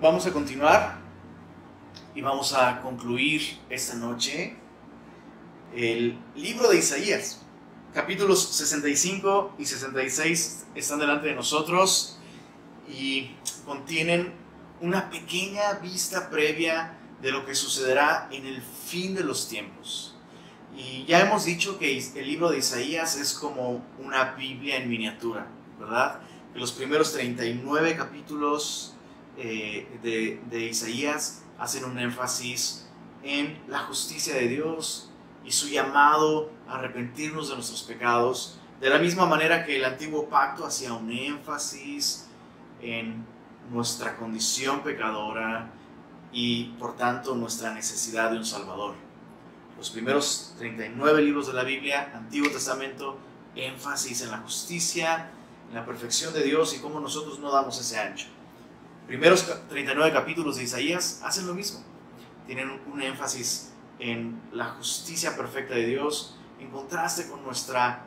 Vamos a continuar y vamos a concluir esta noche el libro de Isaías. Capítulos 65 y 66 están delante de nosotros y contienen una pequeña vista previa de lo que sucederá en el fin de los tiempos. Y ya hemos dicho que el libro de Isaías es como una Biblia en miniatura, ¿verdad? Que los primeros 39 capítulos de Isaías hacen un énfasis en la justicia de Dios y su llamado a arrepentirnos de nuestros pecados, de la misma manera que el antiguo pacto hacía un énfasis en nuestra condición pecadora y por tanto nuestra necesidad de un Salvador. Los primeros 39 libros de la Biblia, Antiguo Testamento, énfasis en la justicia, en la perfección de Dios y cómo nosotros no damos ese ancho. Primeros 39 capítulos de Isaías hacen lo mismo. Tienen un énfasis en la justicia perfecta de Dios, en contraste con nuestra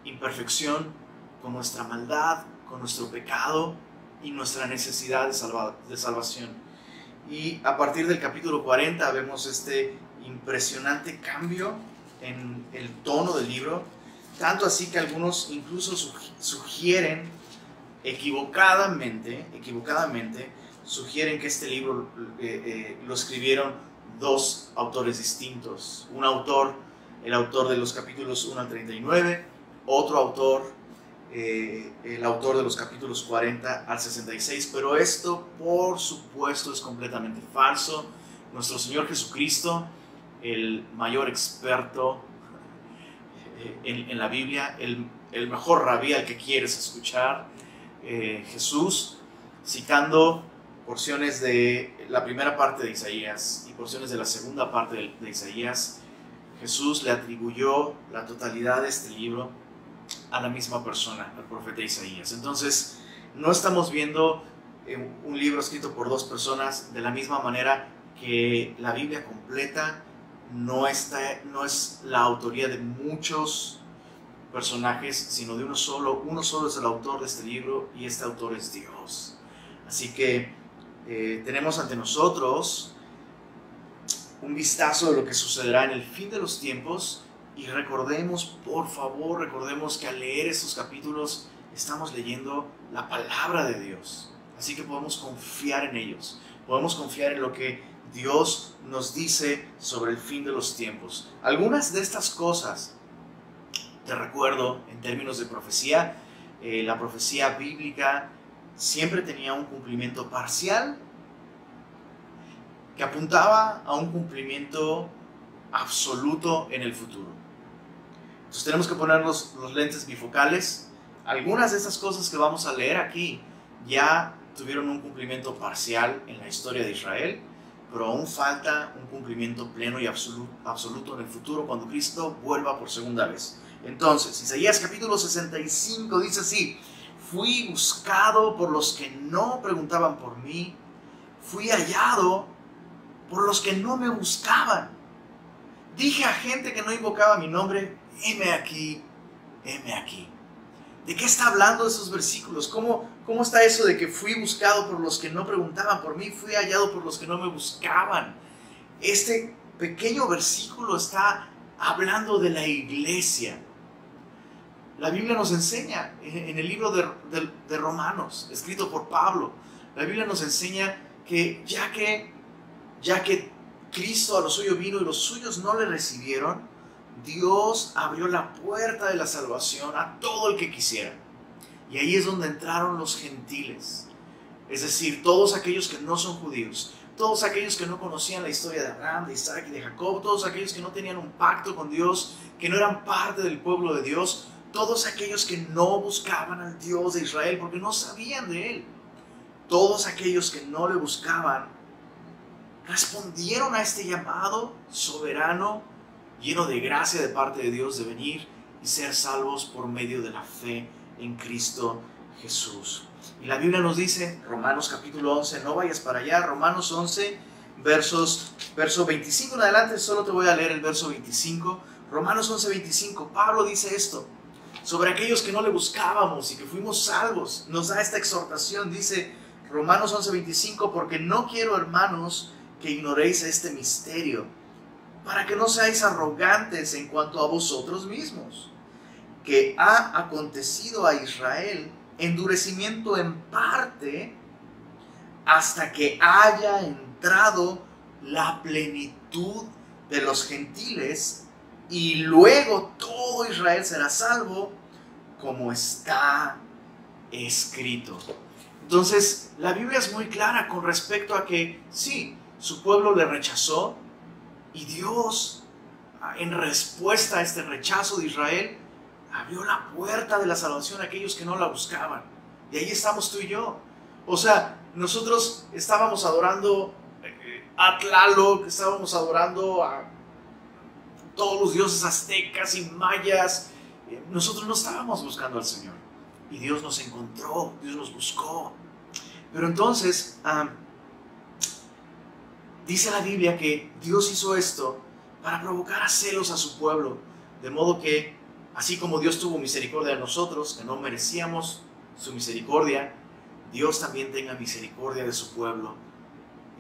imperfección, con nuestra maldad, con nuestro pecado y nuestra necesidad de salvación. Y a partir del capítulo 40 vemos este impresionante cambio en el tono del libro, tanto así que algunos incluso sugieren equivocadamente sugieren que este libro lo escribieron dos autores distintos. Un autor, el autor de los capítulos 1 al 39, otro autor, el autor de los capítulos 40 al 66, pero esto por supuesto es completamente falso. Nuestro Señor Jesucristo, el mayor experto en la Biblia, el mejor rabí al que quieres escuchar, Jesús, citando porciones de la primera parte de Isaías y porciones de la segunda parte de Isaías, Jesús le atribuyó la totalidad de este libro a la misma persona, al profeta Isaías. Entonces, no estamos viendo un libro escrito por dos personas de la misma manera que la Biblia completa no es la autoría de muchos personajes, sino de uno solo. Uno solo es el autor de este libro y este autor es Dios. Así que tenemos ante nosotros un vistazo de lo que sucederá en el fin de los tiempos y recordemos, por favor, recordemos que al leer estos capítulos estamos leyendo la palabra de Dios. Así que podemos confiar en ellos, podemos confiar en lo que Dios nos dice sobre el fin de los tiempos. Algunas de estas cosas, te recuerdo, en términos de profecía, la profecía bíblica siempre tenía un cumplimiento parcial que apuntaba a un cumplimiento absoluto en el futuro. Entonces tenemos que poner los lentes bifocales. Algunas de estas cosas que vamos a leer aquí ya tuvieron un cumplimiento parcial en la historia de Israel, pero aún falta un cumplimiento pleno y absoluto en el futuro cuando Cristo vuelva por segunda vez. Entonces, Isaías capítulo 65 dice así: fui buscado por los que no preguntaban por mí, fui hallado por los que no me buscaban. Dije a gente que no invocaba mi nombre, heme aquí, heme aquí. ¿De qué está hablando esos versículos? ¿Cómo está eso de que fui buscado por los que no preguntaban por mí, fui hallado por los que no me buscaban? Este pequeño versículo está hablando de la iglesia. La Biblia nos enseña, en el libro de Romanos, escrito por Pablo, la Biblia nos enseña que ya que Cristo a lo suyo vino y los suyos no le recibieron, Dios abrió la puerta de la salvación a todo el que quisiera. Y ahí es donde entraron los gentiles, es decir, todos aquellos que no son judíos, todos aquellos que no conocían la historia de Abraham, de Isaac y de Jacob, todos aquellos que no tenían un pacto con Dios, que no eran parte del pueblo de Dios, todos aquellos que no buscaban al Dios de Israel porque no sabían de Él, todos aquellos que no le buscaban, respondieron a este llamado soberano, lleno de gracia de parte de Dios, de venir y ser salvos por medio de la fe en Cristo Jesús. Y la Biblia nos dice, Romanos capítulo 11, no vayas para allá, Romanos 11, verso 25 en adelante, solo te voy a leer el verso 25. Romanos 11, 25, Pablo dice esto sobre aquellos que no le buscábamos y que fuimos salvos. Nos da esta exhortación, dice Romanos 11:25, porque no quiero, hermanos, que ignoréis este misterio, para que no seáis arrogantes en cuanto a vosotros mismos, que ha acontecido a Israel endurecimiento en parte hasta que haya entrado la plenitud de los gentiles, y luego todo Israel será salvo, como está escrito. Entonces, la Biblia es muy clara con respecto a que sí, su pueblo le rechazó, y Dios, en respuesta a este rechazo de Israel, abrió la puerta de la salvación a aquellos que no la buscaban. Y ahí estamos tú y yo. O sea, nosotros estábamos adorando a Tlaloc, estábamos adorando a todos los dioses aztecas y mayas. Nosotros no estábamos buscando al Señor. Y Dios nos encontró, Dios nos buscó. Pero entonces, dice la Biblia que Dios hizo esto para provocar a celos a su pueblo. De modo que, así como Dios tuvo misericordia de nosotros, que no merecíamos su misericordia, Dios también tenga misericordia de su pueblo.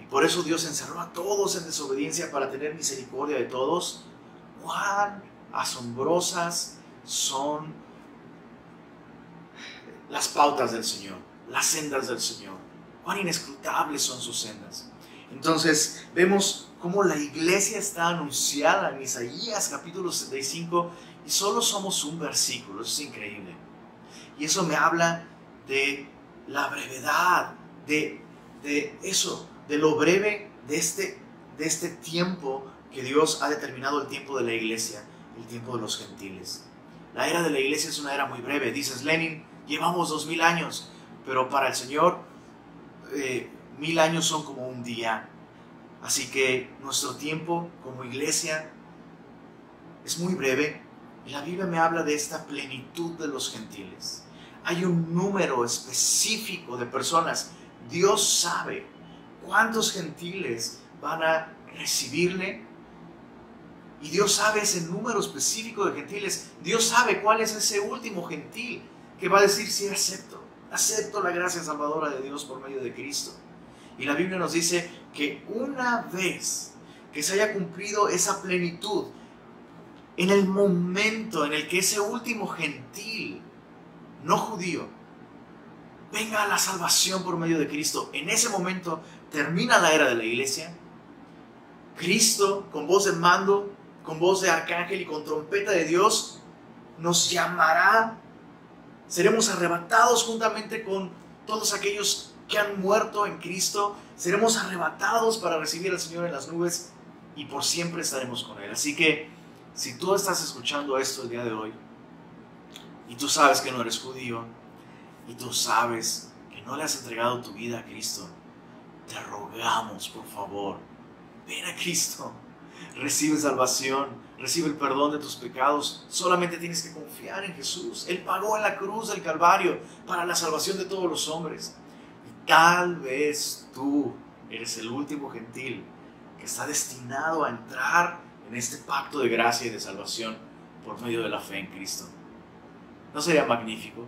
Y por eso Dios encerró a todos en desobediencia para tener misericordia de todos. ¡Cuán asombrosas son las pautas del Señor, las sendas del Señor! ¡Cuán inescrutables son sus sendas! Entonces vemos cómo la iglesia está anunciada en Isaías capítulo 65 y solo somos un versículo. Eso es increíble. Y eso me habla de la brevedad, de eso, de lo breve de este tiempo que Dios ha determinado, el tiempo de la iglesia, el tiempo de los gentiles. La era de la iglesia es una era muy breve. Dices, Lenin, llevamos 2000 años, pero para el Señor 1000 años son como un día. Así que nuestro tiempo como iglesia es muy breve, y la Biblia me habla de esta plenitud de los gentiles. Hay un número específico de personas. Dios sabe cuántos gentiles van a recibirle, y Dios sabe ese número específico de gentiles. Dios sabe cuál es ese último gentil que va a decir, sí, acepto la gracia salvadora de Dios por medio de Cristo. Y la Biblia nos dice que una vez que se haya cumplido esa plenitud, en el momento en el que ese último gentil no judío venga a la salvación por medio de Cristo, en ese momento termina la era de la iglesia. Cristo, con voz de mando, con voz de arcángel y con trompeta de Dios, nos llamará. Seremos arrebatados juntamente con todos aquellos que han muerto en Cristo. Seremos arrebatados para recibir al Señor en las nubes, y por siempre estaremos con Él. Así que si tú estás escuchando esto el día de hoy, y tú sabes que no eres judío, y tú sabes que no le has entregado tu vida a Cristo, te rogamos, por favor, ven a Cristo, recibe salvación, recibe el perdón de tus pecados. Solamente tienes que confiar en Jesús. Él pagó en la cruz del Calvario para la salvación de todos los hombres. Y tal vez tú eres el último gentil que está destinado a entrar en este pacto de gracia y de salvación por medio de la fe en Cristo. ¿No sería magnífico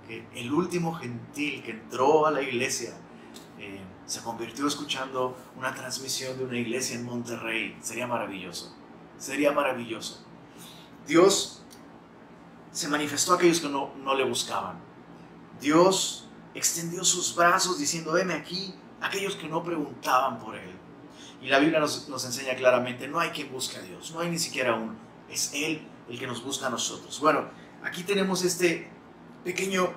que el último gentil que entró a la iglesia se convirtió escuchando una transmisión de una iglesia en Monterrey? Sería maravilloso. Sería maravilloso. Dios se manifestó a aquellos que no le buscaban. Dios extendió sus brazos diciendo, heme aquí, aquellos que no preguntaban por Él. Y la Biblia nos enseña claramente, no hay quien busque a Dios, no hay ni siquiera uno. Es Él el que nos busca a nosotros. Bueno, aquí tenemos este pequeño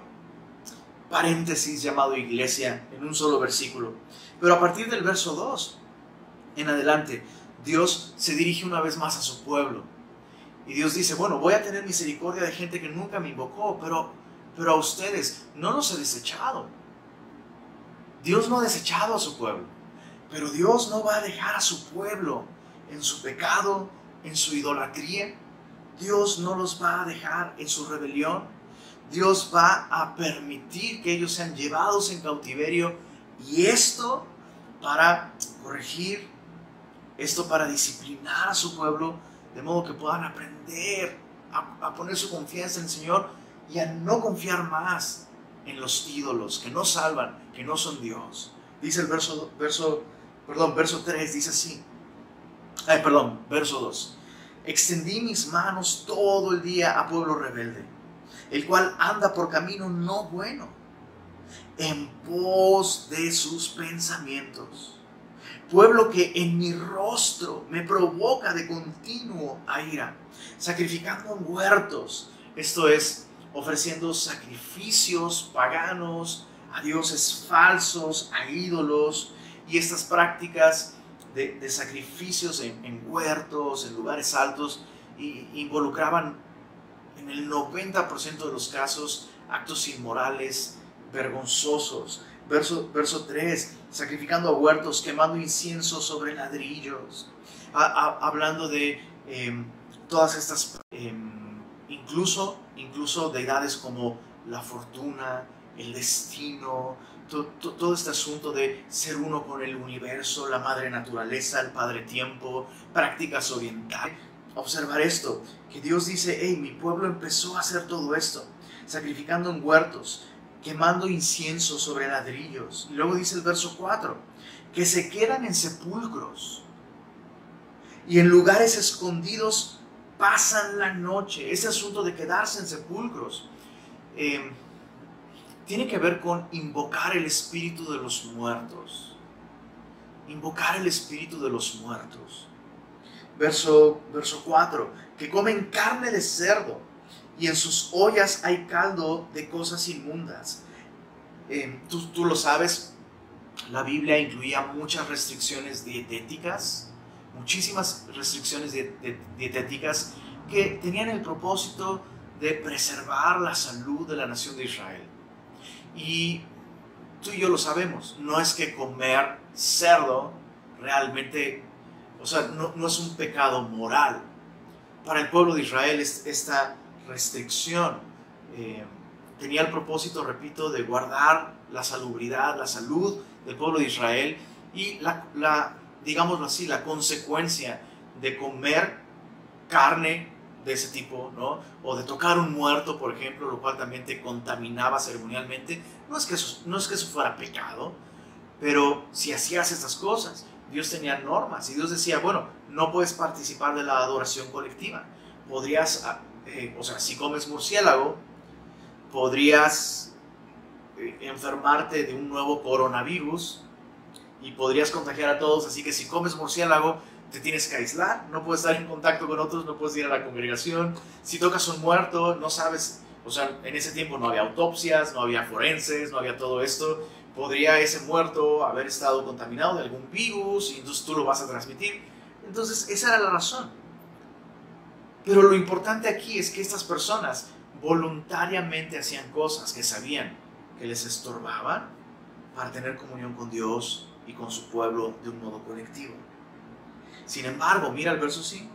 paréntesis llamado iglesia en un solo versículo. Pero a partir del verso 2 en adelante, Dios se dirige una vez más a su pueblo. Y Dios dice, bueno, voy a tener misericordia de gente que nunca me invocó, pero a ustedes no los he desechado. Dios no ha desechado a su pueblo, pero Dios no va a dejar a su pueblo en su pecado, en su idolatría. Dios no los va a dejar en su rebelión. Dios va a permitir que ellos sean llevados en cautiverio, y esto para corregir, esto para disciplinar a su pueblo, de modo que puedan aprender a poner su confianza en el Señor y a no confiar más en los ídolos que no salvan, que no son Dios. Dice el verso 3, dice así. Verso 2. Extendí mis manos todo el día a pueblo rebelde, el cual anda por camino no bueno, en pos de sus pensamientos. Pueblo que en mi rostro me provoca de continuo a ira, sacrificando en huertos, esto es, ofreciendo sacrificios paganos a dioses falsos, a ídolos, y estas prácticas de sacrificios en huertos, en lugares altos, involucraban en el 90% de los casos actos inmorales, vergonzosos. Verso 3, sacrificando a huertos, quemando incienso sobre ladrillos, hablando de todas estas, incluso deidades como la fortuna, el destino, todo este asunto de ser uno con el universo, la madre naturaleza, el padre tiempo, prácticas orientales. Observar esto, que Dios dice, hey, mi pueblo empezó a hacer todo esto, sacrificando en huertos, quemando incienso sobre ladrillos. Y luego dice el verso 4, que se quedan en sepulcros y en lugares escondidos pasan la noche. Ese asunto de quedarse en sepulcros tiene que ver con invocar el espíritu de los muertos. Invocar el espíritu de los muertos. Verso 4, que comen carne de cerdo y en sus ollas hay caldo de cosas inmundas. Tú lo sabes, la Biblia incluía muchas restricciones dietéticas, muchísimas restricciones dietéticas que tenían el propósito de preservar la salud de la nación de Israel. Y tú y yo lo sabemos, no es que comer cerdo realmente, o sea, no es un pecado moral. Para el pueblo de Israel esta restricción tenía el propósito, repito, de guardar la salubridad, la salud del pueblo de Israel y digámoslo así, la consecuencia de comer carne de ese tipo, ¿no? O de tocar un muerto, por ejemplo, lo cual también te contaminaba ceremonialmente. No es que eso fuera pecado, pero si hacías estas cosas, Dios tenía normas y Dios decía, bueno, no puedes participar de la adoración colectiva. Podrías, si comes murciélago, podrías enfermarte de un nuevo coronavirus y podrías contagiar a todos, así que si comes murciélago te tienes que aislar, no puedes estar en contacto con otros, no puedes ir a la congregación. Si tocas un muerto, no sabes, en ese tiempo no había autopsias, no había forenses, no había todo esto. Podría ese muerto haber estado contaminado de algún virus y entonces tú lo vas a transmitir. Entonces esa era la razón. Pero lo importante aquí es que estas personas voluntariamente hacían cosas que sabían que les estorbaban para tener comunión con Dios y con su pueblo de un modo colectivo. Sin embargo, mira el verso 5.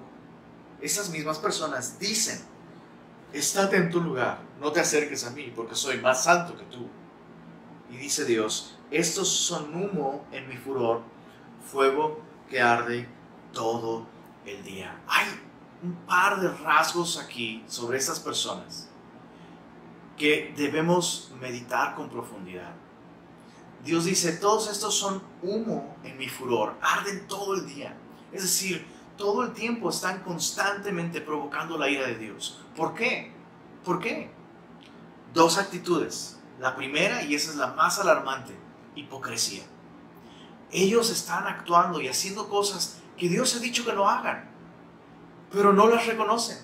Esas mismas personas dicen, estate en tu lugar, no te acerques a mí porque soy más santo que tú. Y dice Dios, estos son humo en mi furor, fuego que arde todo el día. Hay un par de rasgos aquí sobre estas personas que debemos meditar con profundidad. Dios dice, todos estos son humo en mi furor, arden todo el día. Es decir, todo el tiempo están constantemente provocando la ira de Dios. ¿Por qué? ¿Por qué? Dos actitudes. La primera, y esa es la más alarmante, hipocresía. Ellos están actuando y haciendo cosas que Dios ha dicho que no hagan, pero no las reconocen,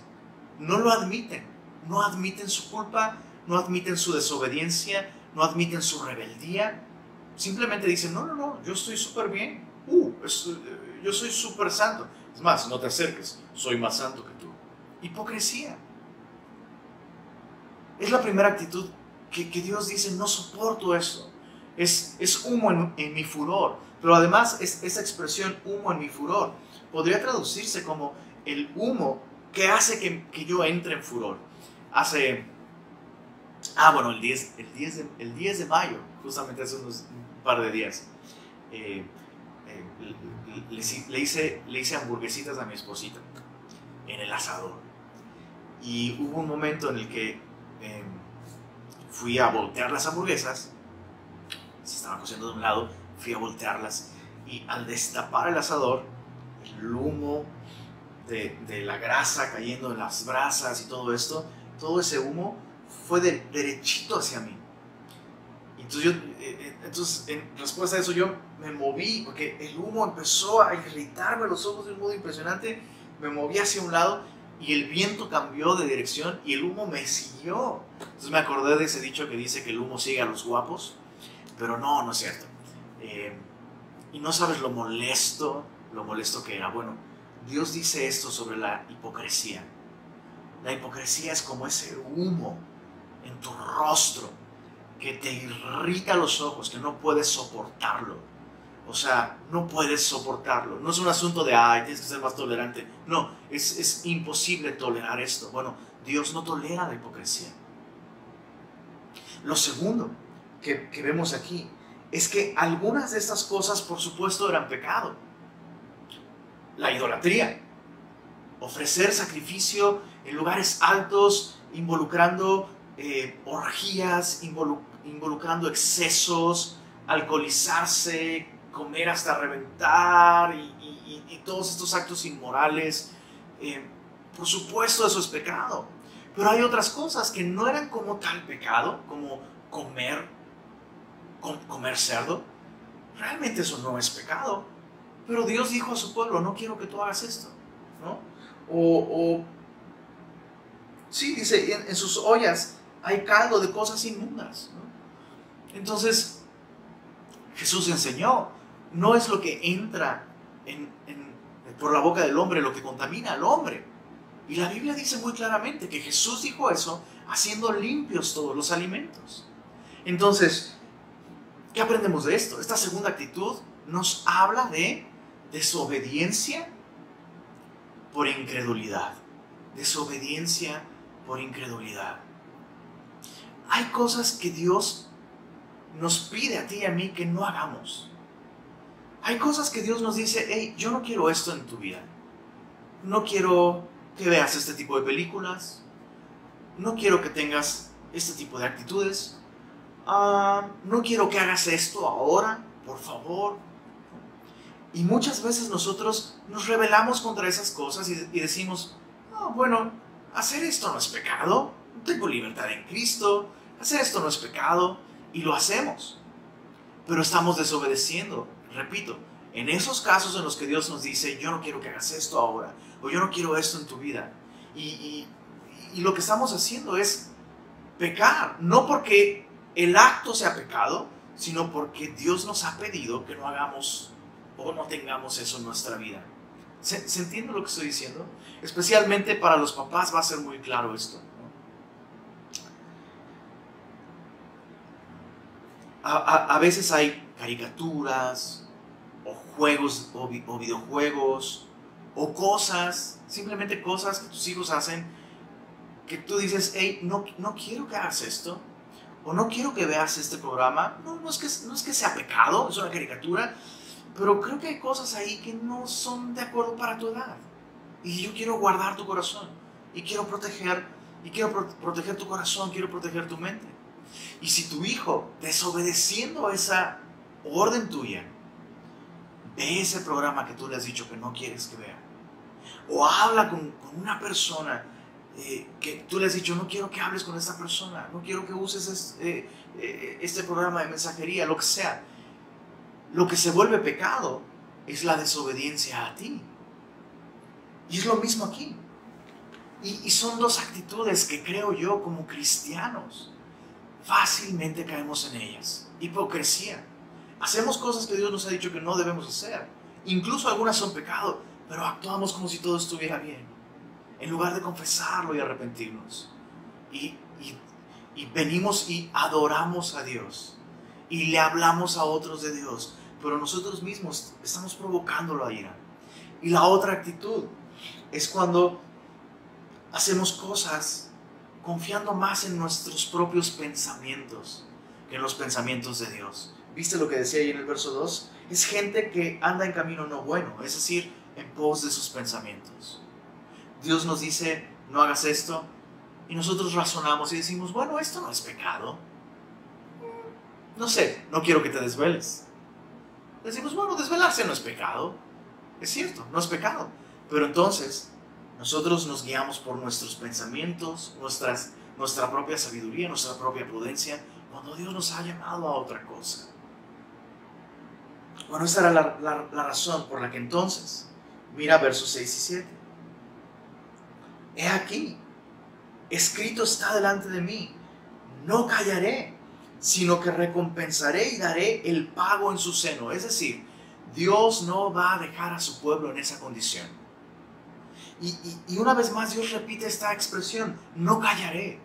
no lo admiten, no admiten su culpa, no admiten su desobediencia, no admiten su rebeldía. Simplemente dicen, no, yo estoy súper bien, yo soy súper santo. Es más, no te acerques, soy más santo que tú. Hipocresía. Es la primera actitud que Dios dice, no soporto eso. Es humo en mi furor. Pero además, esa expresión humo en mi furor podría traducirse como el humo que hace que yo entre en furor. El 10 de mayo, justamente hace un par de días, le hice hamburguesitas a mi esposita en el asador. Y hubo un momento en el que fui a voltear las hamburguesas, se estaban cociendo de un lado, fui a voltearlas y al destapar el asador, el humo de la grasa cayendo en las brasas y todo esto, todo ese humo fue derechito hacia mí. Entonces, en respuesta a eso, yo me moví porque el humo empezó a irritarme los ojos de un modo impresionante. Me moví hacia un lado y el viento cambió de dirección y el humo me siguió. Entonces me acordé de ese dicho que dice que el humo sigue a los guapos, pero no es cierto. Y no sabes lo molesto que era. Bueno, Dios dice esto sobre la hipocresía. La hipocresía es como ese humo en tu rostro que te irrita los ojos, que no puedes soportarlo. O sea, no puedes soportarlo. No es un asunto de, ay, tienes que ser más tolerante. No, es imposible tolerar esto. Bueno, Dios no tolera la hipocresía. Lo segundo que vemos aquí es que algunas de estas cosas, por supuesto, eran pecado. La idolatría. Ofrecer sacrificio en lugares altos, involucrando orgías, involucrando excesos, alcoholizarse, comer hasta reventar y todos estos actos inmorales. Por supuesto, eso es pecado. Pero hay otras cosas que no eran como tal pecado, como comer cerdo. Realmente eso no es pecado. Pero Dios dijo a su pueblo, no quiero que tú hagas esto, ¿no? Sí, dice, en sus ollas hay caldo de cosas inmundas, ¿no? Entonces, Jesús enseñó, no es lo que entra por la boca del hombre lo que contamina al hombre. Y la Biblia dice muy claramente que Jesús dijo eso haciendo limpios todos los alimentos. Entonces, ¿qué aprendemos de esto? Esta segunda actitud nos habla de desobediencia por incredulidad. Desobediencia por incredulidad. Hay cosas que Dios nos pide a ti y a mí que no hagamos. Hay cosas que Dios nos dice, hey, yo no quiero esto en tu vida. No quiero que veas este tipo de películas. No quiero que tengas este tipo de actitudes. No quiero que hagas esto ahora, por favor. Y muchas veces nosotros nos rebelamos contra esas cosas y decimos, bueno, hacer esto no es pecado, tengo libertad en Cristo, hacer esto no es pecado, y lo hacemos. Pero estamos desobedeciendo, repito, en esos casos en los que Dios nos dice, yo no quiero que hagas esto ahora, o yo no quiero esto en tu vida. Y lo que estamos haciendo es pecar, no porque el acto sea pecado, sino porque Dios nos ha pedido que no hagamos o no tengamos eso en nuestra vida. ¿Se entiende lo que estoy diciendo? Especialmente para los papás va a ser muy claro esto, ¿no? A veces hay caricaturas o juegos o videojuegos o cosas, simplemente cosas que tus hijos hacen que tú dices, hey, no quiero que hagas esto, o no quiero que veas este programa. No es que sea pecado, es una caricatura, pero creo que hay cosas ahí que no son de acuerdo para tu edad. Y yo quiero guardar tu corazón. Y quiero proteger tu corazón, quiero proteger tu mente. Y si tu hijo, desobedeciendo esa orden tuya, ve ese programa que tú le has dicho que no quieres que vea, o habla con una persona que tú le has dicho, no quiero que hables con esta persona, no quiero que uses este programa de mensajería, lo que sea, lo que se vuelve pecado es la desobediencia a ti. Y es lo mismo aquí. Y son dos actitudes que creo yo como cristianos fácilmente caemos en ellas. Hipocresía. Hacemos cosas que Dios nos ha dicho que no debemos hacer. Incluso algunas son pecado, pero actuamos como si todo estuviera bien, en lugar de confesarlo y arrepentirnos. Y venimos y adoramos a Dios. Y le hablamos a otros de Dios, pero nosotros mismos estamos provocándolo a ira. Y la otra actitud es cuando hacemos cosas confiando más en nuestros propios pensamientos que en los pensamientos de Dios. ¿Viste lo que decía ahí en el verso 2? Es gente que anda en camino no bueno, es decir, en pos de sus pensamientos. Dios nos dice, no hagas esto, Y nosotros razonamos y decimos, bueno, esto no es pecado. No sé, no quiero que te desveles. Decimos, bueno, desvelarse no es pecado. Es cierto, no es pecado. Pero entonces, nosotros nos guiamos por nuestros pensamientos, nuestra propia sabiduría, nuestra propia prudencia, cuando Dios nos ha llamado a otra cosa. Bueno, esa era la razón por la que entonces, mira versos 6 y 7. He aquí, escrito está delante de mí, no callaré, sino que recompensaré y daré el pago en su seno. Es decir, Dios no va a dejar a su pueblo en esa condición. Y una vez más Dios repite esta expresión, no callaré,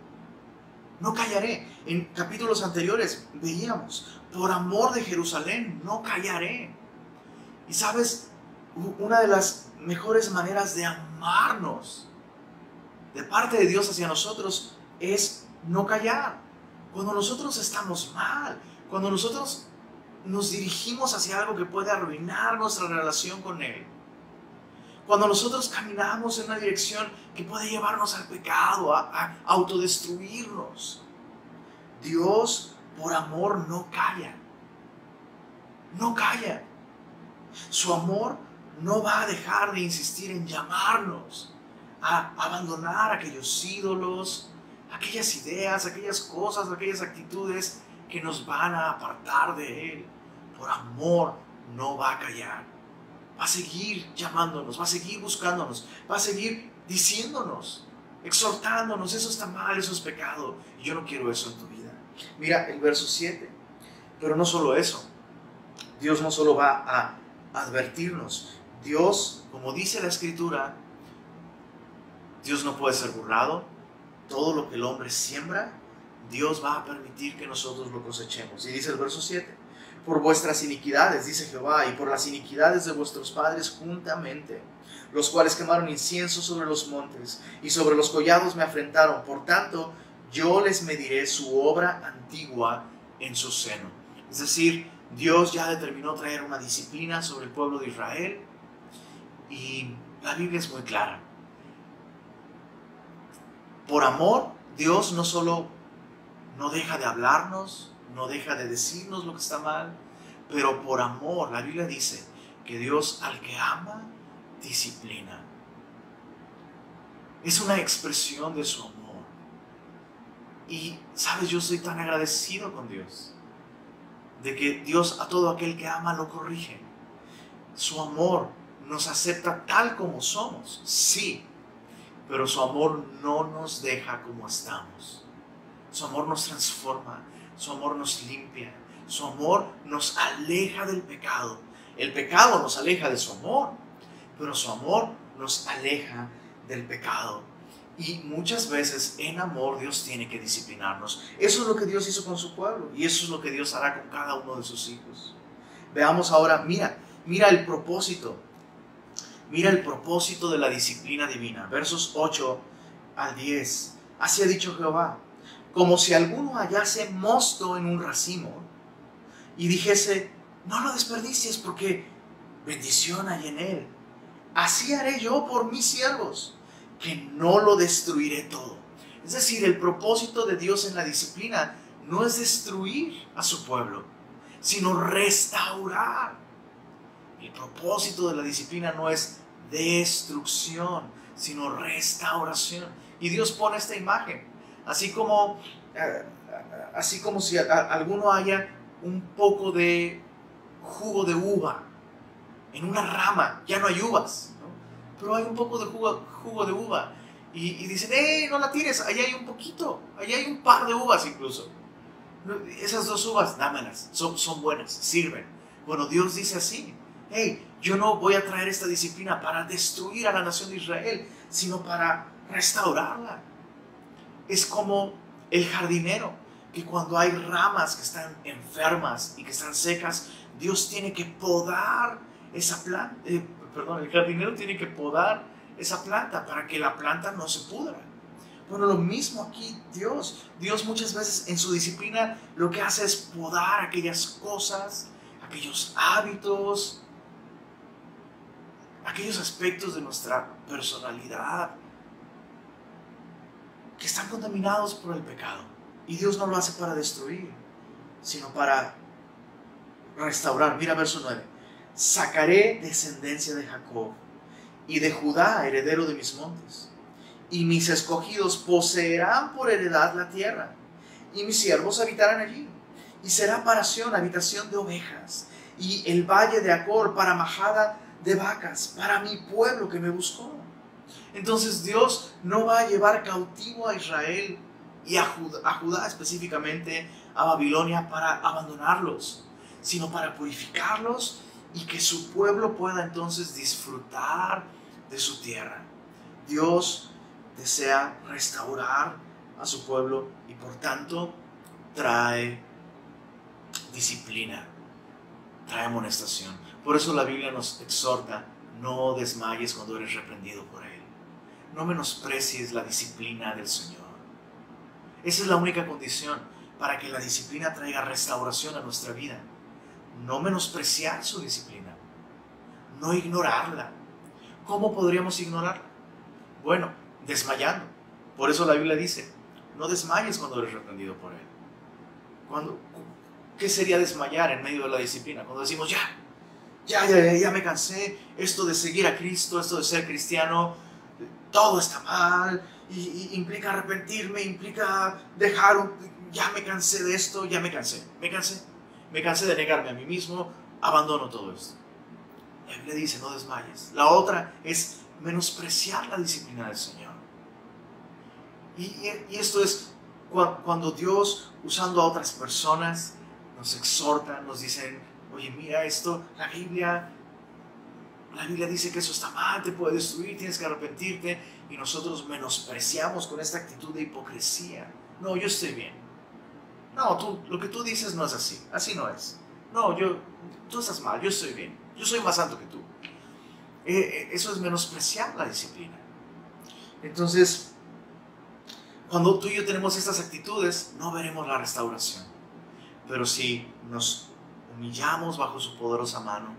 no callaré. En capítulos anteriores veíamos, por amor de Jerusalén, no callaré. Y sabes, una de las mejores maneras de amarnos de parte de Dios hacia nosotros es no callar. Cuando nosotros estamos mal, cuando nosotros nos dirigimos hacia algo que puede arruinar nuestra relación con Él, cuando nosotros caminamos en una dirección que puede llevarnos al pecado, a autodestruirnos, Dios por amor no calla, no calla. Su amor no va a dejar de insistir en llamarnos a abandonar aquellos ídolos, aquellas ideas, aquellas cosas, aquellas actitudes que nos van a apartar de Él. Por amor no va a callar. Va a seguir llamándonos, va a seguir buscándonos, va a seguir diciéndonos, exhortándonos, eso está mal, eso es pecado. Y yo no quiero eso en tu vida. Mira el verso 7. Pero no solo eso. Dios no solo va a advertirnos. Dios, como dice la Escritura, Dios no puede ser burlado. Todo lo que el hombre siembra, Dios va a permitir que nosotros lo cosechemos. Y dice el verso 7, por vuestras iniquidades, dice Jehová, y por las iniquidades de vuestros padres juntamente, los cuales quemaron incienso sobre los montes, y sobre los collados me afrentaron. Por tanto, yo les mediré su obra antigua en su seno. Es decir, Dios ya determinó traer una disciplina sobre el pueblo de Israel, y la Biblia es muy clara. Por amor, Dios no solo no deja de hablarnos, no deja de decirnos lo que está mal, pero por amor, la Biblia dice que Dios al que ama, disciplina. Es una expresión de su amor. Y, ¿sabes? Yo soy tan agradecido con Dios, de que Dios a todo aquel que ama lo corrige. Su amor nos acepta tal como somos, sí, pero su amor no nos deja como estamos. Su amor nos transforma, su amor nos limpia, su amor nos aleja del pecado. El pecado nos aleja de su amor, pero su amor nos aleja del pecado. Y muchas veces en amor Dios tiene que disciplinarnos. Eso es lo que Dios hizo con su pueblo, y eso es lo que Dios hará con cada uno de sus hijos. Veamos ahora, mira el propósito. Mira el propósito de la disciplina divina. Versos 8 al 10. Así ha dicho Jehová: como si alguno hallase mosto en un racimo y dijese, no lo desperdicies porque bendición hay en él. Así haré yo por mis siervos, que no lo destruiré todo. Es decir, el propósito de Dios en la disciplina no es destruir a su pueblo, sino restaurar. El propósito de la disciplina no es destrucción, sino restauración. Y Dios pone esta imagen, así como si alguno haya un poco de jugo de uva en una rama, ya no hay uvas, ¿no? Pero hay un poco de jugo de uva, y dicen, no la tires, allá hay un poquito, allá hay un par de uvas incluso. Esas 2 uvas, dámelas, son buenas, sirven. Bueno, Dios dice así: yo no voy a traer esta disciplina para destruir a la nación de Israel, sino para restaurarla. Es como el jardinero, que cuando hay ramas que están enfermas y que están secas, Dios tiene que podar esa planta. El jardinero tiene que podar esa planta para que la planta no se pudra. Bueno, lo mismo aquí Dios muchas veces en su disciplina lo que hace es podar aquellas cosas, aquellos hábitos, aquellos aspectos de nuestra personalidad que están contaminados por el pecado. Y Dios no lo hace para destruir, sino para restaurar. Mira verso 9. Sacaré descendencia de Jacob y de Judá, heredero de mis montes. Y mis escogidos poseerán por heredad la tierra, y mis siervos habitarán allí. Y será para Sión habitación de ovejas, y el valle de Acor para majada de vacas, para mi pueblo que me buscó. Entonces Dios no va a llevar cautivo a Israel y a Judá específicamente, a Babilonia, para abandonarlos, sino para purificarlos y que su pueblo pueda entonces disfrutar de su tierra. Dios desea restaurar a su pueblo y por tanto trae disciplina, trae amonestación. Por eso la Biblia nos exhorta: no desmayes cuando eres reprendido por Él. No menosprecies la disciplina del Señor. Esa es la única condición para que la disciplina traiga restauración a nuestra vida. No menospreciar su disciplina, no ignorarla. ¿Cómo podríamos ignorarla? Bueno, desmayando. Por eso la Biblia dice: no desmayes cuando eres reprendido por Él. ¿Qué sería desmayar en medio de la disciplina? Cuando decimos: ya me cansé, esto de seguir a Cristo, esto de ser cristiano, todo está mal, y implica arrepentirme, implica ya me cansé de esto, me cansé de negarme a mí mismo, abandono todo esto. La Biblia dice: no desmayes. La otra es menospreciar la disciplina del Señor. Y esto es cuando Dios, usando a otras personas, nos exhorta, nos dicen: oye, mira esto, la Biblia dice que eso está mal, te puede destruir, tienes que arrepentirte, y nosotros menospreciamos con esta actitud de hipocresía. No, yo estoy bien. No, lo que tú dices no es así no es. No, tú estás mal, yo estoy bien, yo soy más santo que tú. Eso es menospreciar la disciplina. Entonces, cuando tú y yo tenemos estas actitudes, no veremos la restauración. Pero si nos humillamos bajo su poderosa mano,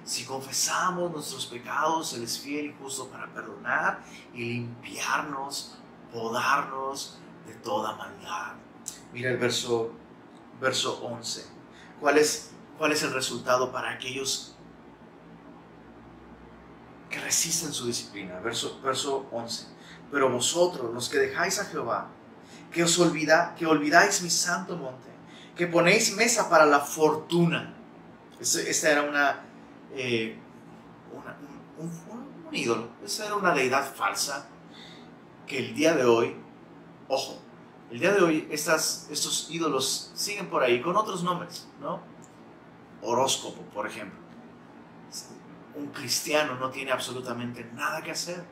si confesamos nuestros pecados, Él es fiel y justo para perdonar y limpiarnos, podarnos de toda maldad. Mira el verso 11. ¿Cuál es el resultado para aquellos que resisten su disciplina? Verso 11. Pero vosotros, los que dejáis a Jehová, que olvidáis mi santo monte, que ponéis mesa para la fortuna. Esta era un ídolo. Esa era una deidad falsa que el día de hoy, ojo, el día de hoy estos ídolos siguen por ahí con otros nombres, ¿no? Horóscopo, por ejemplo. Un cristiano no tiene absolutamente nada que hacer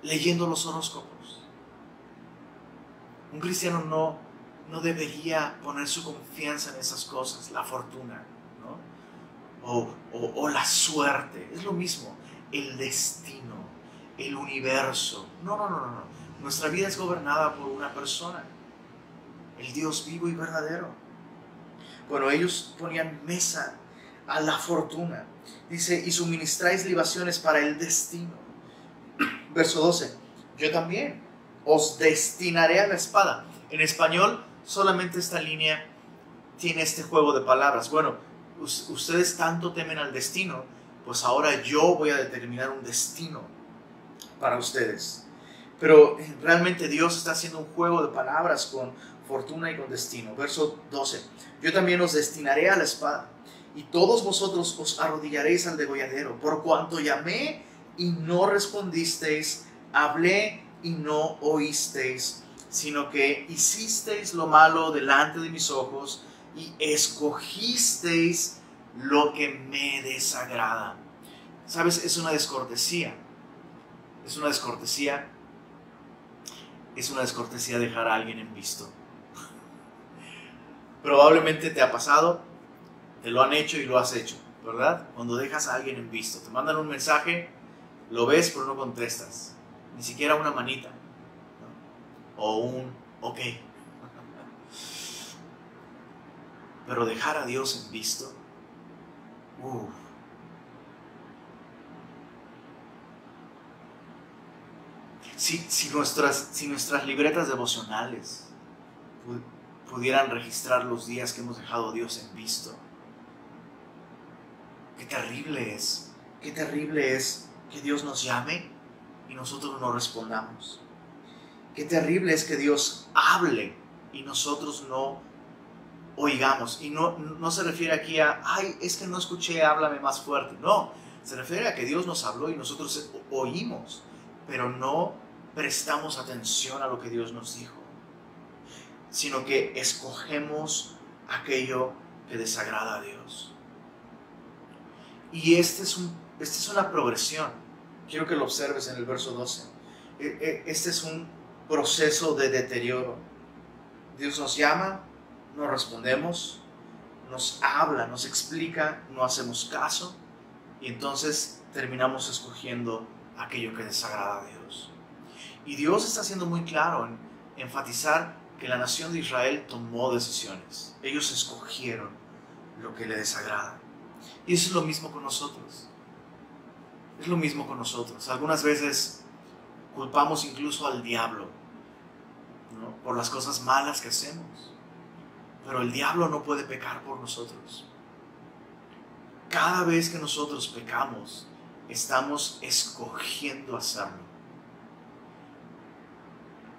leyendo los horóscopos. Un cristiano no debería poner su confianza en esas cosas, la fortuna, ¿no? O la suerte. Es lo mismo, el destino, el universo. No. Nuestra vida es gobernada por una persona, el Dios vivo y verdadero. Bueno, ellos ponían mesa a la fortuna. Dice: y suministráis libaciones para el destino. Verso 12. Yo también os destinaré a la espada. En español, solamente esta línea tiene este juego de palabras. Bueno, ustedes tanto temen al destino, pues ahora yo voy a determinar un destino para ustedes. Pero realmente Dios está haciendo un juego de palabras con fortuna y con destino. Verso 12. Yo también os destinaré a la espada, y todos vosotros os arrodillaréis al degolladero, por cuanto llamé y no respondisteis, hablé y no oísteis, sino que hicisteis lo malo delante de mis ojos y escogisteis lo que me desagrada. ¿Sabes? Es una descortesía dejar a alguien en visto. Probablemente te ha pasado, te lo han hecho y lo has hecho, ¿verdad? Cuando dejas a alguien en visto, te mandan un mensaje, lo ves pero no contestas, ni siquiera una manita, ¿no? O un ok. Pero dejar a Dios en visto, Si nuestras libretas devocionales pudieran registrar los días que hemos dejado a Dios en visto, qué terrible es que Dios nos llame y nosotros no respondamos. Qué terrible es que Dios hable y nosotros no oigamos. Y no se refiere aquí a, ay, es que no escuché, háblame más fuerte. No, se refiere a que Dios nos habló y nosotros oímos, pero no prestamos atención a lo que Dios nos dijo, sino que escogemos aquello que desagrada a Dios. Y esta es una progresión. Quiero que lo observes en el verso 12. Este es un proceso de deterioro. Dios nos llama, no respondemos, nos habla, nos explica, no hacemos caso, y entonces terminamos escogiendo aquello que desagrada a Dios. Y Dios está siendo muy claro en enfatizar que la nación de Israel tomó decisiones. Ellos escogieron lo que le desagrada. Y eso es lo mismo con nosotros. Es lo mismo con nosotros. Algunas veces culpamos incluso al diablo, ¿no?, por las cosas malas que hacemos. Pero el diablo no puede pecar por nosotros. Cada vez que nosotros pecamos, estamos escogiendo hacerlo.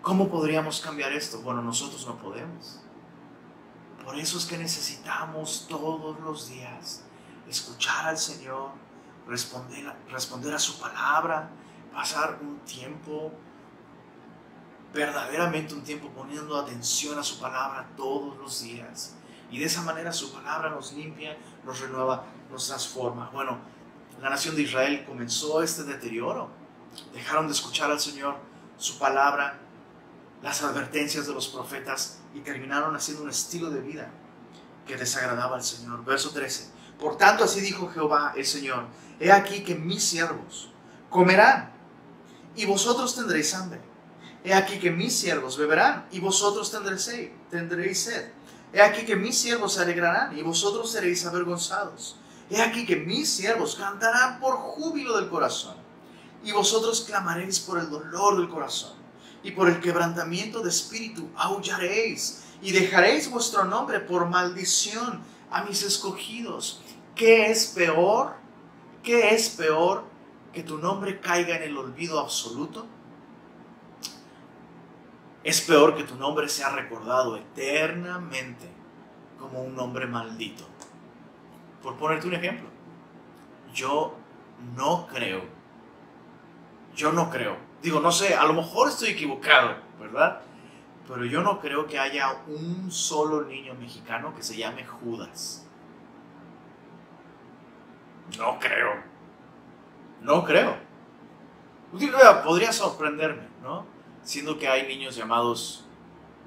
¿Cómo podríamos cambiar esto? Bueno, nosotros no podemos. Por eso es que necesitamos todos los días escuchar al Señor, responder a su palabra, pasar un tiempo, verdaderamente un tiempo poniendo atención a su palabra todos los días. Y de esa manera su palabra nos limpia, nos renueva, nos transforma. Bueno, la nación de Israel comenzó este deterioro. Dejaron de escuchar al Señor, su palabra, las advertencias de los profetas, y terminaron haciendo un estilo de vida que desagradaba al Señor. Verso 13. Por tanto, así dijo Jehová el Señor: he aquí que mis siervos comerán y vosotros tendréis hambre. He aquí que mis siervos beberán y vosotros tendréis sed. He aquí que mis siervos se alegrarán y vosotros seréis avergonzados. He aquí que mis siervos cantarán por júbilo del corazón y vosotros clamaréis por el dolor del corazón, y por el quebrantamiento de espíritu aullaréis, y dejaréis vuestro nombre por maldición a mis escogidos. ¿Qué es peor? ¿Qué es peor que tu nombre caiga en el olvido absoluto? Es peor que tu nombre sea recordado eternamente como un nombre maldito. Por ponerte un ejemplo, yo no creo, digo, no sé, a lo mejor estoy equivocado, ¿verdad? Pero yo no creo que haya un solo niño mexicano que se llame Judas. No creo. Podría sorprenderme, ¿no? Siendo que hay niños llamados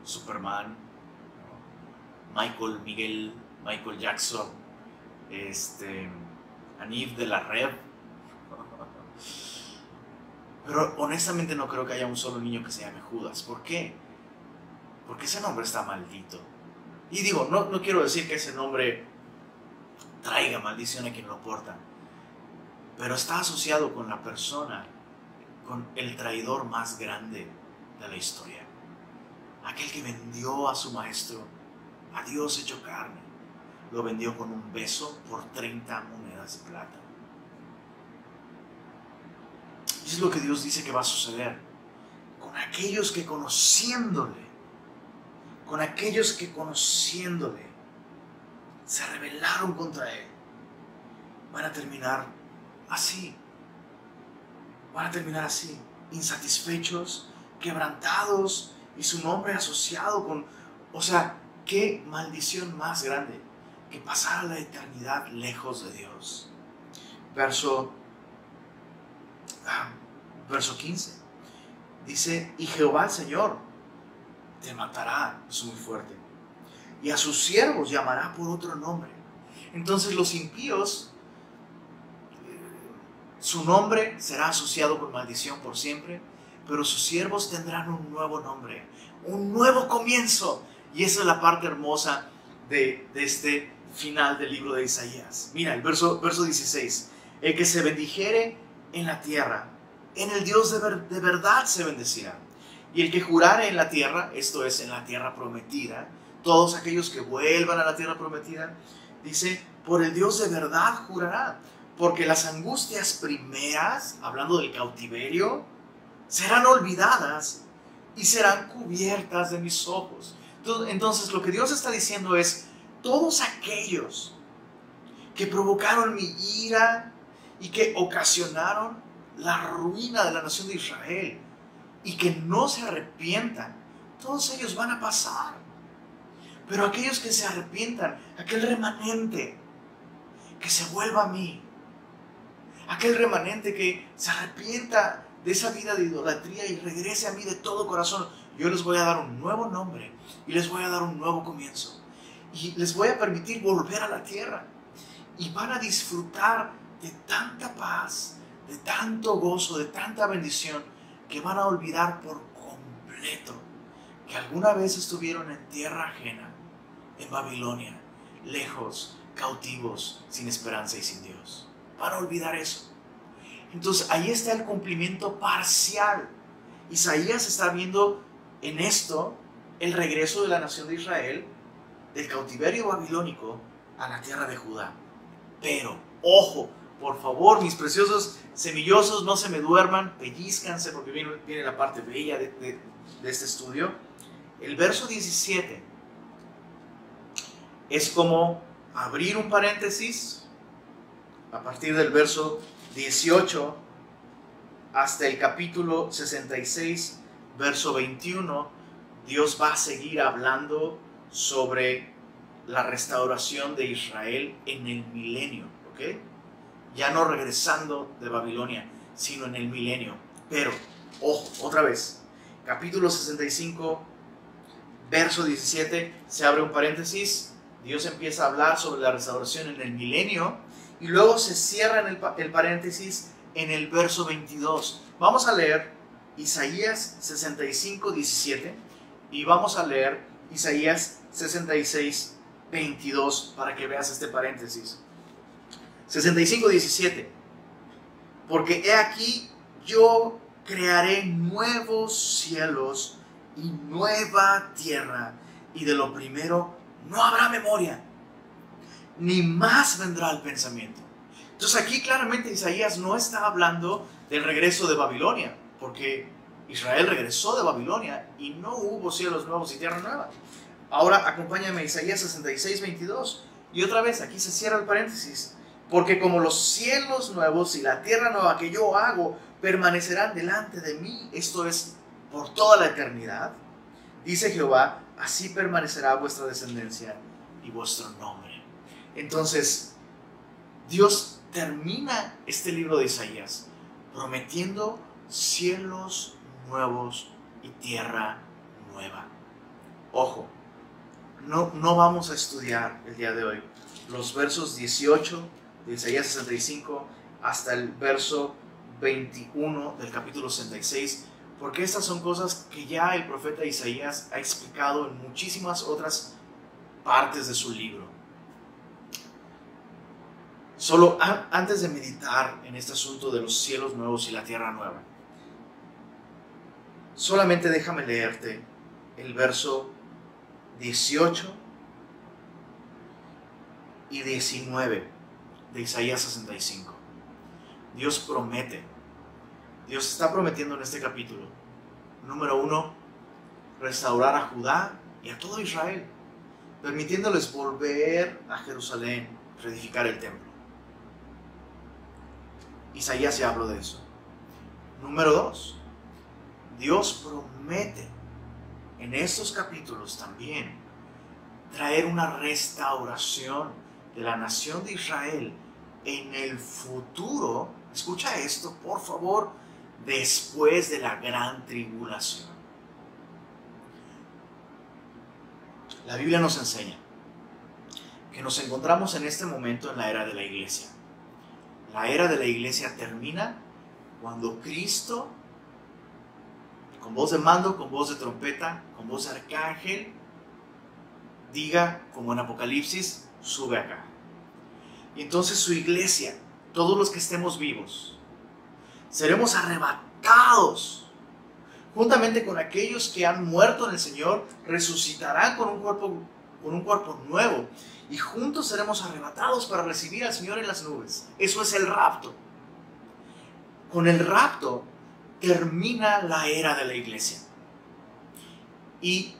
Superman, ¿no?, Michael Jackson, Anif de la Rev. Pero honestamente no creo que haya un solo niño que se llame Judas. ¿Por qué? Porque ese nombre está maldito. Y digo, no quiero decir que ese nombre traiga maldición a quien lo porta, pero está asociado con la persona, con el traidor más grande de la historia. Aquel que vendió a su maestro, a Dios hecho carne, lo vendió con un beso por 30 monedas de plata. Eso es lo que Dios dice que va a suceder con aquellos que conociéndole se rebelaron contra Él. Van a terminar así, insatisfechos, quebrantados, y su nombre asociado con, o sea, qué maldición más grande que pasar la eternidad lejos de Dios. Verso 15 dice: y Jehová el Señor te matará, es muy fuerte, y a sus siervos llamará por otro nombre. Entonces los impíos, su nombre será asociado con maldición por siempre, pero sus siervos tendrán un nuevo nombre, un nuevo comienzo. Y esa es la parte hermosa de este final del libro de Isaías. Mira el verso 16: el que se bendijere en la tierra, en el Dios de verdad se bendecirá. Y el que jurare en la tierra, esto es, en la tierra prometida, todos aquellos que vuelvan a la tierra prometida, dice, por el Dios de verdad jurará, porque las angustias primeras, hablando del cautiverio, serán olvidadas y serán cubiertas de mis ojos. Entonces lo que Dios está diciendo es, todos aquellos que provocaron mi ira y que ocasionaron la ruina de la nación de Israel y que no se arrepientan, todos ellos van a pasar. Pero aquellos que se arrepientan, aquel remanente que se vuelva a mí, aquel remanente que se arrepienta de esa vida de idolatría y regrese a mí de todo corazón, yo les voy a dar un nuevo nombre y les voy a dar un nuevo comienzo y les voy a permitir volver a la tierra y van a disfrutar de tanta paz, de tanto gozo, de tanta bendición, que van a olvidar por completo que alguna vez estuvieron en tierra ajena, en Babilonia, lejos, cautivos, sin esperanza y sin Dios. Van a olvidar eso. Entonces ahí está el cumplimiento parcial. Isaías está viendo en esto el regreso de la nación de Israel del cautiverio babilónico a la tierra de Judá. Pero, ojo, por favor, mis preciosos semillosos, no se me duerman, pellízcanse porque viene la parte bella de este estudio. El verso 17 es como abrir un paréntesis a partir del verso 18 hasta el capítulo 66, verso 21. Dios va a seguir hablando sobre la restauración de Israel en el milenio, ¿ok? Ya no regresando de Babilonia, sino en el milenio. Pero, ojo, otra vez, capítulo 65, verso 17, se abre un paréntesis, Dios empieza a hablar sobre la restauración en el milenio, y luego se cierra el paréntesis en el verso 22. Vamos a leer Isaías 65, 17, y vamos a leer Isaías 66, 22, para que veas este paréntesis. 65, 17. Porque he aquí, yo crearé nuevos cielos y nueva tierra, y de lo primero no habrá memoria, ni más vendrá el pensamiento. Entonces aquí claramente Isaías no está hablando del regreso de Babilonia, porque Israel regresó de Babilonia y no hubo cielos nuevos y tierra nueva. Ahora acompáñame a Isaías 66, 22. Y otra vez, aquí se cierra el paréntesis. Porque como los cielos nuevos y la tierra nueva que yo hago permanecerán delante de mí, esto es, por toda la eternidad, dice Jehová, así permanecerá vuestra descendencia y vuestro nombre. Entonces, Dios termina este libro de Isaías prometiendo cielos nuevos y tierra nueva. Ojo, no vamos a estudiar el día de hoy los versos 18 de Isaías 65 hasta el verso 21 del capítulo 66, porque estas son cosas que ya el profeta Isaías ha explicado en muchísimas otras partes de su libro. Solo antes de meditar en este asunto de los cielos nuevos y la tierra nueva, solamente déjame leerte el verso 18 y 19 de Isaías 65. Dios promete, Dios está prometiendo en este capítulo, número 1, restaurar a Judá y a todo Israel, permitiéndoles volver a Jerusalén, reedificar el templo. Isaías ya habló de eso. Número 2, Dios promete en estos capítulos también traer una restauración de la nación de Israel en el futuro. Escucha esto, por favor, después de la gran tribulación. La Biblia nos enseña que nos encontramos en este momento en la era de la iglesia. La era de la iglesia termina cuando Cristo, con voz de mando, con voz de trompeta, con voz de arcángel, diga, como en Apocalipsis, sube acá. Y entonces su iglesia, todos los que estemos vivos, seremos arrebatados. Juntamente con aquellos que han muerto en el Señor, resucitarán con un cuerpo nuevo. Y juntos seremos arrebatados para recibir al Señor en las nubes. Eso es el rapto. Con el rapto termina la era de la iglesia. Y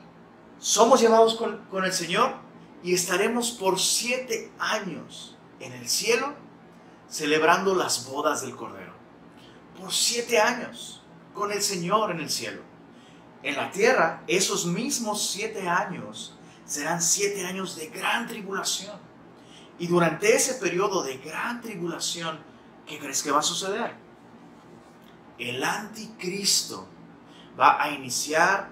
somos llevados con el Señor y estaremos por 7 años en el cielo celebrando las bodas del Cordero. Por 7 años con el Señor en el cielo. En la tierra, esos mismos 7 años serán 7 años de gran tribulación. Y durante ese periodo de gran tribulación, ¿qué crees que va a suceder? El anticristo va a iniciar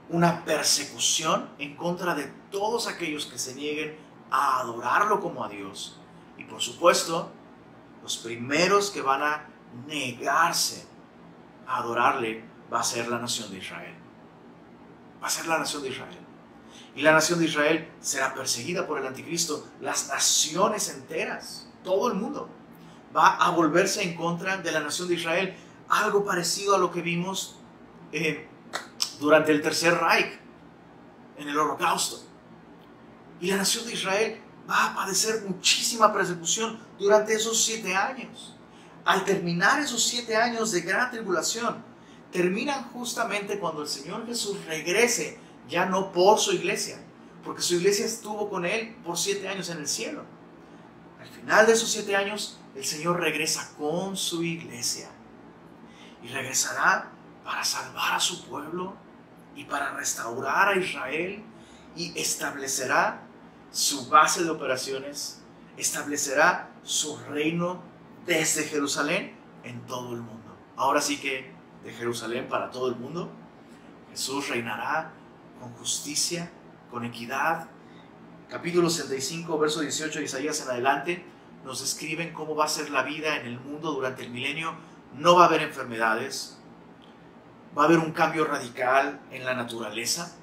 una persecución en contra de todos aquellos que se nieguen a adorarlo como a Dios. Y por supuesto, los primeros que van a negarse a adorarle va a ser la nación de Israel. Va a ser la nación de Israel. Y la nación de Israel será perseguida por el anticristo. Las naciones enteras, todo el mundo, va a volverse en contra de la nación de Israel. Algo parecido a lo que vimos durante el Tercer Reich, en el Holocausto. Y la nación de Israel va a padecer muchísima persecución durante esos 7 años. Al terminar esos 7 años de gran tribulación, terminan justamente cuando el Señor Jesús regrese, ya no por su iglesia, porque su iglesia estuvo con Él por 7 años en el cielo. Al final de esos 7 años, el Señor regresa con su iglesia y regresará para salvar a su pueblo y para restaurar a Israel, y establecerá su base de operaciones, establecerá su reino desde Jerusalén en todo el mundo. Ahora sí que de Jerusalén para todo el mundo, Jesús reinará con justicia, con equidad. Capítulo 65, verso 18 de Isaías en adelante, nos describen cómo va a ser la vida en el mundo durante el milenio. No va a haber enfermedades, va a haber un cambio radical en la naturaleza,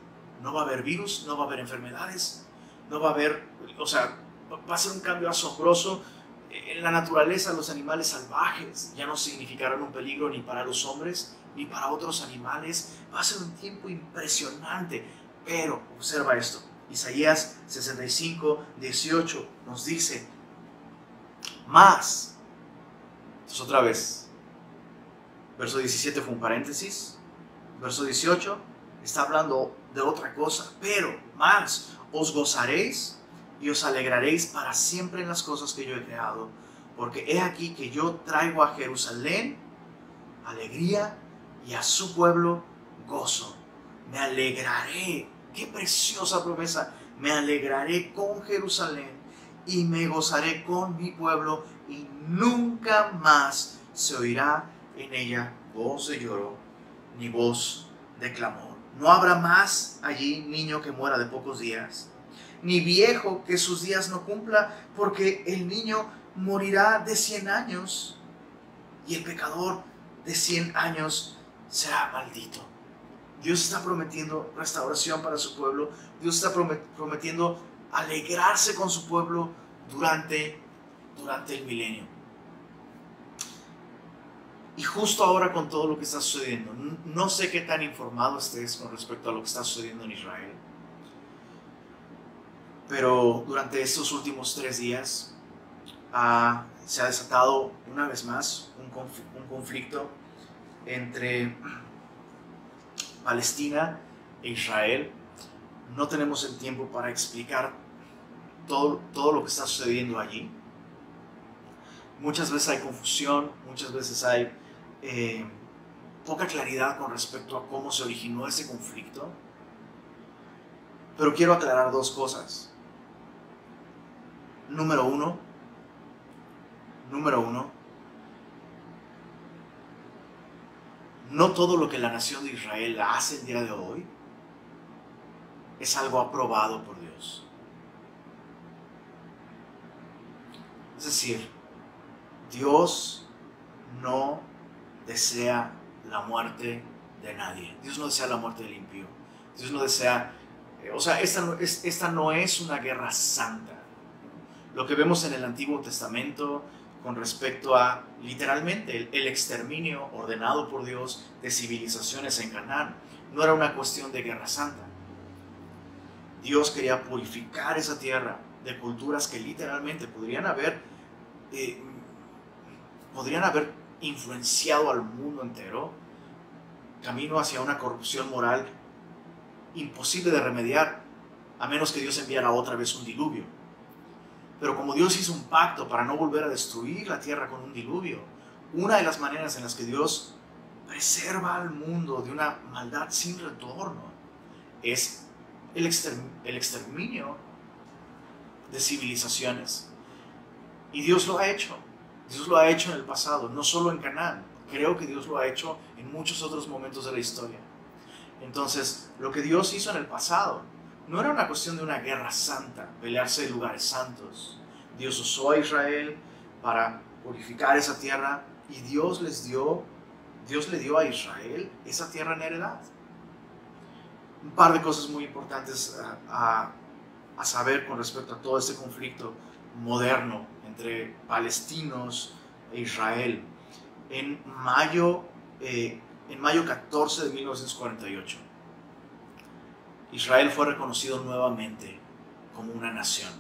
no va a haber virus, no va a haber enfermedades, no va a haber, va a ser un cambio asombroso. En la naturaleza, los animales salvajes ya no significarán un peligro ni para los hombres ni para otros animales. Va a ser un tiempo impresionante. Pero observa esto, Isaías 65, 18 nos dice, más. Entonces otra vez, verso 17 fue un paréntesis, verso 18 está hablando de otra cosa, pero más, os gozaréis y os alegraréis para siempre en las cosas que yo he creado, porque he aquí que yo traigo a Jerusalén alegría y a su pueblo gozo. Me alegraré, qué preciosa promesa, me alegraré con Jerusalén y me gozaré con mi pueblo, y nunca más se oirá en ella voz de lloro ni voz de clamor. No habrá más allí niño que muera de pocos días, ni viejo que sus días no cumpla, porque el niño morirá de 100 años y el pecador de 100 años será maldito. Dios está prometiendo restauración para su pueblo. Dios está prometiendo alegrarse con su pueblo durante el milenio. Y justo ahora, con todo lo que está sucediendo, no sé qué tan informado estés con respecto a lo que está sucediendo en Israel, pero durante estos últimos 3 días se ha desatado una vez más un conflicto entre Palestina e Israel. No tenemos el tiempo para explicar todo lo que está sucediendo allí. Muchas veces hay confusión, muchas veces hay poca claridad con respecto a cómo se originó ese conflicto. Pero quiero aclarar 2 cosas. Número uno, no todo lo que la nación de Israel hace el día de hoy es algo aprobado por Dios. Es decir, Dios no desea la muerte de nadie. Dios no desea la muerte del impío. Dios no desea... esta no es una guerra santa. Lo que vemos en el Antiguo Testamento con respecto a, literalmente, el exterminio ordenado por Dios de civilizaciones en Canaán. No era una cuestión de guerra santa. Dios quería purificar esa tierra de culturas que literalmente podrían haber influenciado al mundo entero, camino hacia una corrupción moral imposible de remediar, a menos que Dios enviara otra vez un diluvio. Pero como Dios hizo un pacto para no volver a destruir la tierra con un diluvio, una de las maneras en las que Dios preserva al mundo de una maldad sin retorno es el exterminio de civilizaciones. Y Dios lo ha hecho. Dios lo ha hecho en el pasado, no solo en Canaán. Creo que Dios lo ha hecho en muchos otros momentos de la historia. Entonces, lo que Dios hizo en el pasado no era una cuestión de una guerra santa, pelearse en lugares santos. Dios usó a Israel para purificar esa tierra y Dios le dio a Israel esa tierra en heredad. Un par de cosas muy importantes a saber con respecto a todo este conflicto moderno entre palestinos e Israel. En mayo 14 de 1948, Israel fue reconocido nuevamente como una nación.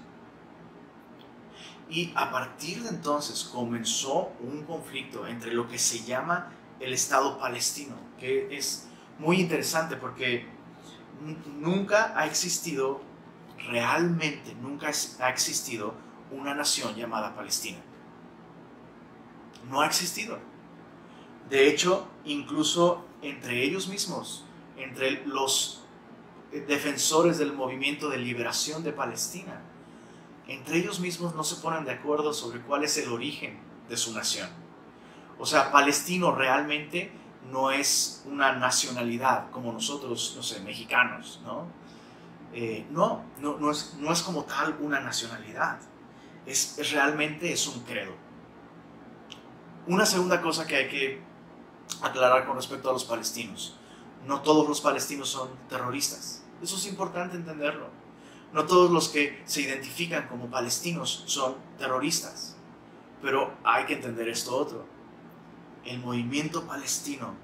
Y a partir de entonces comenzó un conflicto entre lo que se llama el Estado palestino, que es muy interesante porque nunca ha existido, realmente nunca ha existido una nación llamada Palestina. No ha existido. De hecho, incluso entre ellos mismos, entre los defensores del movimiento de liberación de Palestina, entre ellos mismos no se ponen de acuerdo sobre cuál es el origen de su nación. O sea, palestino realmente no es una nacionalidad como nosotros, no sé, mexicanos, ¿no? No es como tal una nacionalidad. Realmente es un credo. Una segunda cosa que hay que aclarar con respecto a los palestinos: no todos los palestinos son terroristas. Eso es importante entenderlo. No todos los que se identifican como palestinos son terroristas. Pero hay que entender esto otro. El movimiento palestino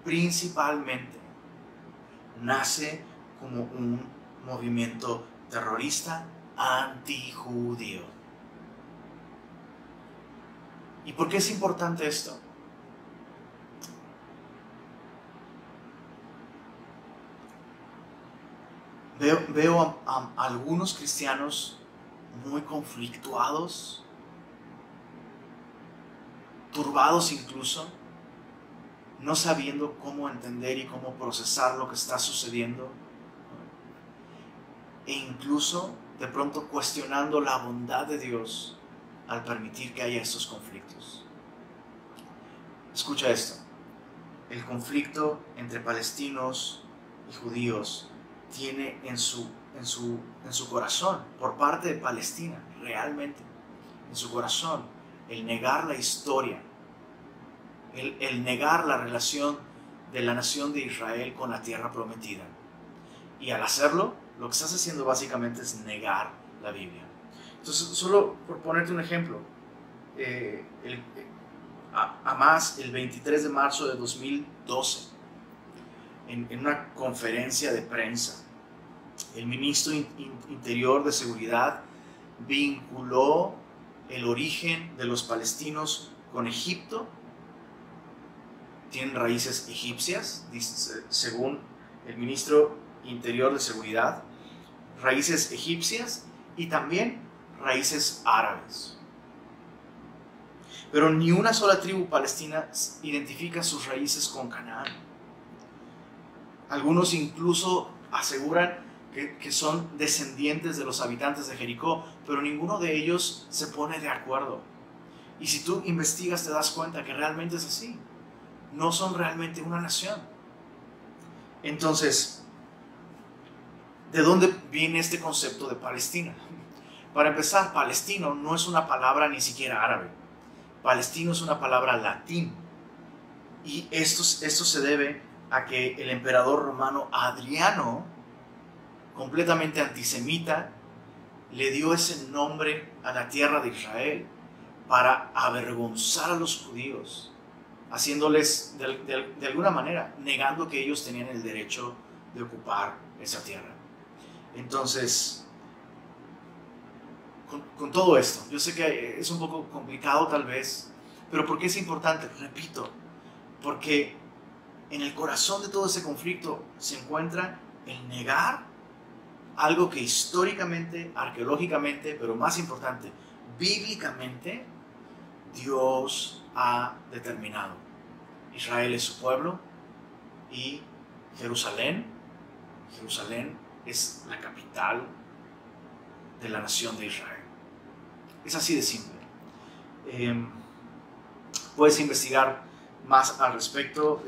principalmente nace como un movimiento terrorista antijudío. ¿Y por qué es importante esto? Veo a algunos cristianos muy conflictuados, turbados incluso, no sabiendo cómo entender y cómo procesar lo que está sucediendo, e incluso de pronto cuestionando la bondad de Dios al permitir que haya estos conflictos. Escucha esto: el conflicto entre palestinos y judíos tiene en su corazón, por parte de Palestina, realmente, en su corazón, el negar la historia, el negar la relación de la nación de Israel con la tierra prometida. Y al hacerlo, lo que estás haciendo básicamente es negar la Biblia. Entonces, solo por ponerte un ejemplo, Hamas, el 23 de marzo de 2012, en una conferencia de prensa, el ministro interior de seguridad vinculó el origen de los palestinos con Egipto. Tienen raíces egipcias, según el ministro interior de seguridad, raíces egipcias y también raíces árabes. Pero ni una sola tribu palestina identifica sus raíces con Canaán. Algunos incluso aseguran que son descendientes de los habitantes de Jericó, pero ninguno de ellos se pone de acuerdo. Y si tú investigas te das cuenta que realmente es así. No son realmente una nación. Entonces, ¿de dónde viene este concepto de Palestina? Para empezar, palestino no es una palabra ni siquiera árabe. Palestino es una palabra latín. Y esto se debe a que el emperador romano Adriano, completamente antisemita, le dio ese nombre a la tierra de Israel para avergonzar a los judíos, haciéndoles de alguna manera, negando que ellos tenían el derecho de ocupar esa tierra. Entonces, con todo esto, yo sé que es un poco complicado tal vez, pero ¿por qué es importante? Repito, porque en el corazón de todo ese conflicto se encuentra el negar algo que históricamente, arqueológicamente, pero más importante, bíblicamente, Dios ha determinado. Israel es su pueblo y Jerusalén es la capital de la nación de Israel. Es así de simple. Puedes investigar más al respecto.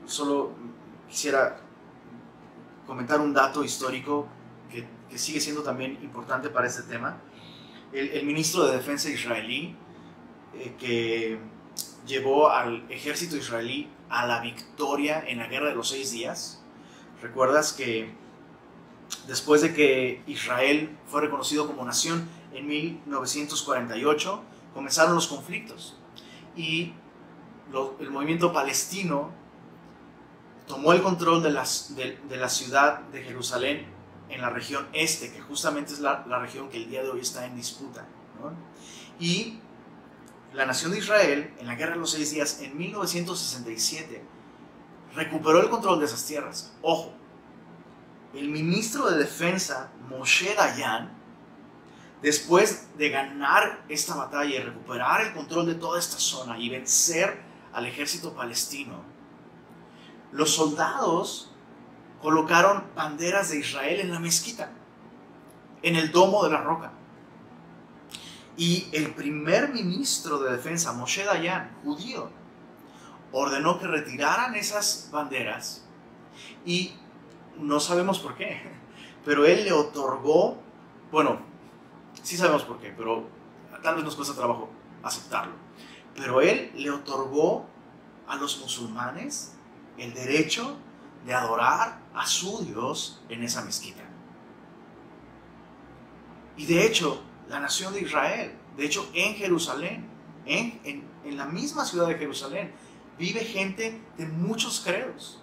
Solo quisiera comentar un dato histórico que sigue siendo también importante para este tema. El ministro de Defensa israelí, que llevó al ejército israelí a la victoria en la Guerra de los 6 días. ¿Recuerdas que después de que Israel fue reconocido como nación en 1948, comenzaron los conflictos? Y el movimiento palestino tomó el control de la ciudad de Jerusalén en la región este, que justamente es la región que el día de hoy está en disputa, ¿no? Y la nación de Israel, en la Guerra de los 6 días, en 1967, recuperó el control de esas tierras. Ojo, el ministro de Defensa, Moshe Dayan, después de ganar esta batalla y recuperar el control de toda esta zona y vencer al ejército palestino, los soldados colocaron banderas de Israel en la mezquita, en el domo de la roca. Y el primer ministro de Defensa, Moshe Dayan, judío, ordenó que retiraran esas banderas y no sabemos por qué, pero él le otorgó, bueno, sí sabemos por qué, pero tal vez nos cuesta trabajo aceptarlo, pero él le otorgó a los musulmanes el derecho de adorar a su Dios en esa mezquita. Y de hecho, la nación de Israel, de hecho en Jerusalén, en la misma ciudad de Jerusalén, vive gente de muchos credos,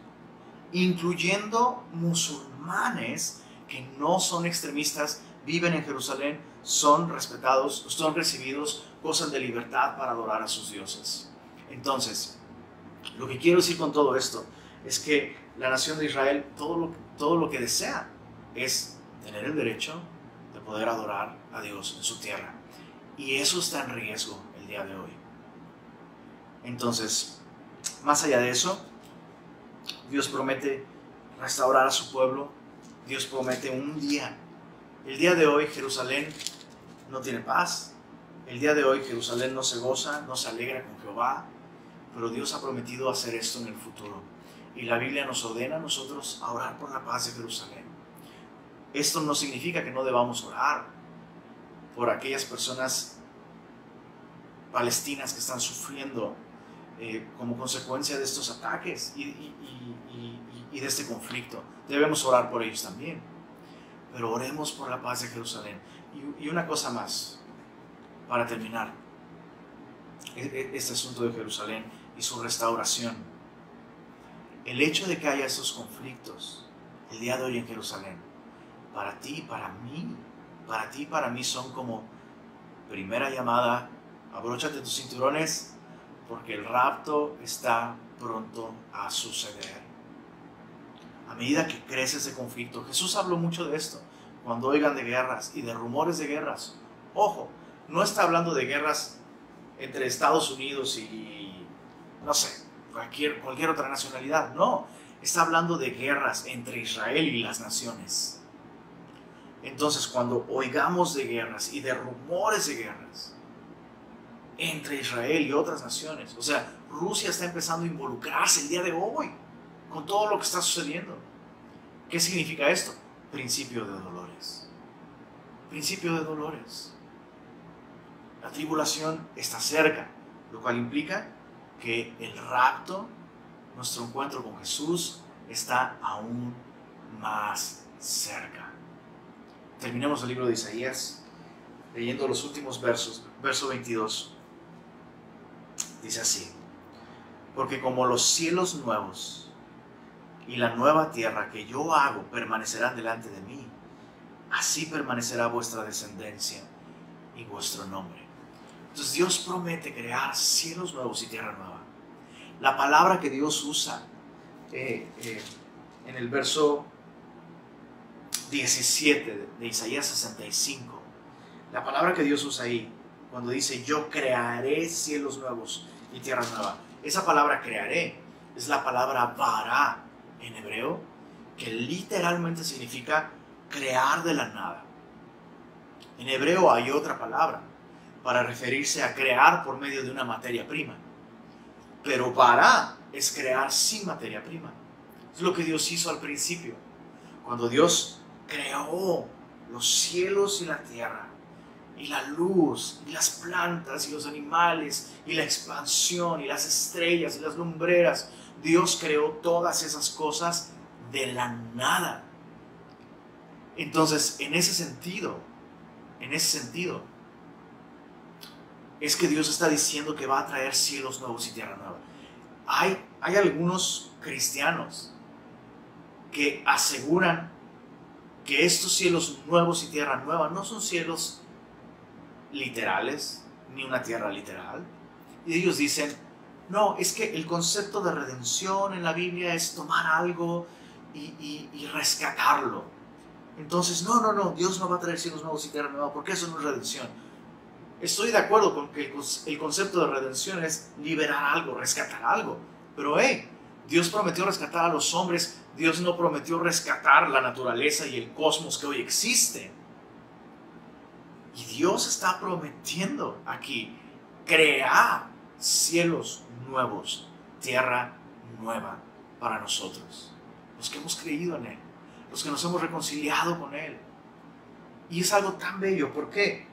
incluyendo musulmanes que no son extremistas, viven en Jerusalén, son respetados, son recibidos, gozan de libertad para adorar a sus dioses. Entonces, lo que quiero decir con todo esto es que la nación de Israel, todo lo que desea es tener el derecho de poder adorar a Dios en su tierra. Y eso está en riesgo el día de hoy. Entonces, más allá de eso, Dios promete restaurar a su pueblo. Dios promete un día. El día de hoy Jerusalén no tiene paz. El día de hoy Jerusalén no se goza, no se alegra con Jehová. Pero Dios ha prometido hacer esto en el futuro. Y la Biblia nos ordena a nosotros a orar por la paz de Jerusalén. Esto no significa que no debamos orar por aquellas personas palestinas que están sufriendo como consecuencia de estos ataques y de este conflicto. Debemos orar por ellos también. Pero oremos por la paz de Jerusalén. Y una cosa más, para terminar, este asunto de Jerusalén y su restauración. El hecho de que haya estos conflictos el día de hoy en Jerusalén, para ti y para mí son como primera llamada: abróchate tus cinturones porque el rapto está pronto a suceder. A medida que crece ese conflicto, Jesús habló mucho de esto. Cuando oigan de guerras y de rumores de guerras, ojo, no está hablando de guerras entre Estados Unidos y, no sé, cualquier otra nacionalidad. No, está hablando de guerras entre Israel y las naciones. Entonces, cuando oigamos de guerras y de rumores de guerras entre Israel y otras naciones, o sea, Rusia está empezando a involucrarse el día de hoy con todo lo que está sucediendo. ¿Qué significa esto? Principio de dolores. Principio de dolores. La tribulación está cerca, lo cual implica que el rapto, nuestro encuentro con Jesús, está aún más cerca. Terminemos el libro de Isaías. leyendo los últimos versos, verso 22, dice así: porque como los cielos nuevos y la nueva tierra que yo hago permanecerán delante de mí, así permanecerá vuestra descendencia y vuestro nombre. Entonces Dios promete crear cielos nuevos y tierra nueva. La palabra que Dios usa en el verso 17 de Isaías 65, la palabra que Dios usa ahí, cuando dice yo crearé cielos nuevos y tierra nueva, esa palabra crearé es la palabra bara en hebreo, que literalmente significa crear de la nada. En hebreo hay otra palabra para referirse a crear por medio de una materia prima, pero bara es crear sin materia prima. Es lo que Dios hizo al principio, cuando Dios creó los cielos y la tierra, y la luz, y las plantas, y los animales, y la expansión, y las estrellas, y las lumbreras. Dios creó todas esas cosas de la nada. Entonces, en ese sentido, es que Dios está diciendo que va a traer cielos nuevos y tierra nueva. Hay algunos cristianos que aseguran que estos cielos nuevos y tierra nueva no son cielos literales, ni una tierra literal. Y ellos dicen, no, es que el concepto de redención en la Biblia es tomar algo y rescatarlo. Entonces, no, Dios no va a traer cielos nuevos y tierra nueva, porque eso no es redención. Estoy de acuerdo con que el concepto de redención es liberar algo, rescatar algo. Pero Dios prometió rescatar a los hombres. Dios no prometió rescatar la naturaleza y el cosmos que hoy existe. Y Dios está prometiendo aquí crear cielos nuevos, tierra nueva para nosotros, los que hemos creído en Él, los que nos hemos reconciliado con Él. Y es algo tan bello. ¿Por qué?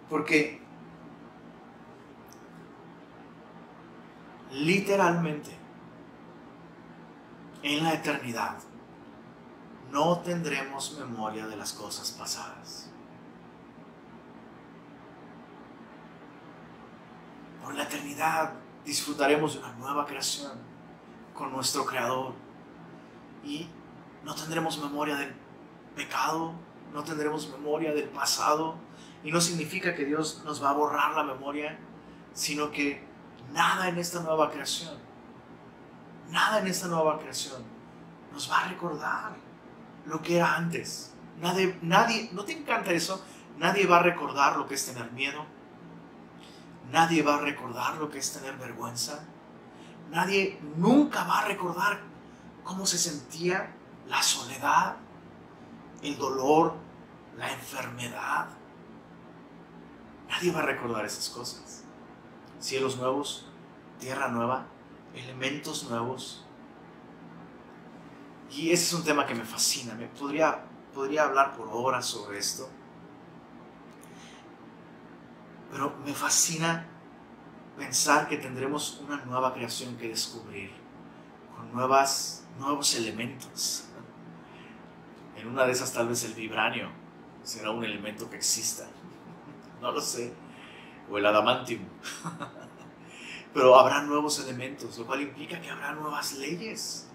Porque literalmente en la eternidad no tendremos memoria de las cosas pasadas. Por la eternidad disfrutaremos de una nueva creación con nuestro Creador y no tendremos memoria del pecado, no tendremos memoria del pasado. Y no significa que Dios nos va a borrar la memoria, sino que nada en esta nueva creación nos va a recordar lo que era antes. Nadie, ¿no te encanta eso? Nadie va a recordar lo que es tener miedo. Nadie va a recordar lo que es tener vergüenza. Nadie nunca va a recordar cómo se sentía la soledad, el dolor, la enfermedad. Nadie va a recordar esas cosas. Cielos nuevos, tierra nueva, elementos nuevos. Y ese es un tema que me fascina. Podría hablar por horas sobre esto. Pero me fascina pensar que tendremos una nueva creación que descubrir, con nuevos elementos. En una de esas tal vez el vibranio será un elemento que exista. No lo sé. O el adamantium. Pero habrá nuevos elementos, lo cual implica que habrá nuevas leyes.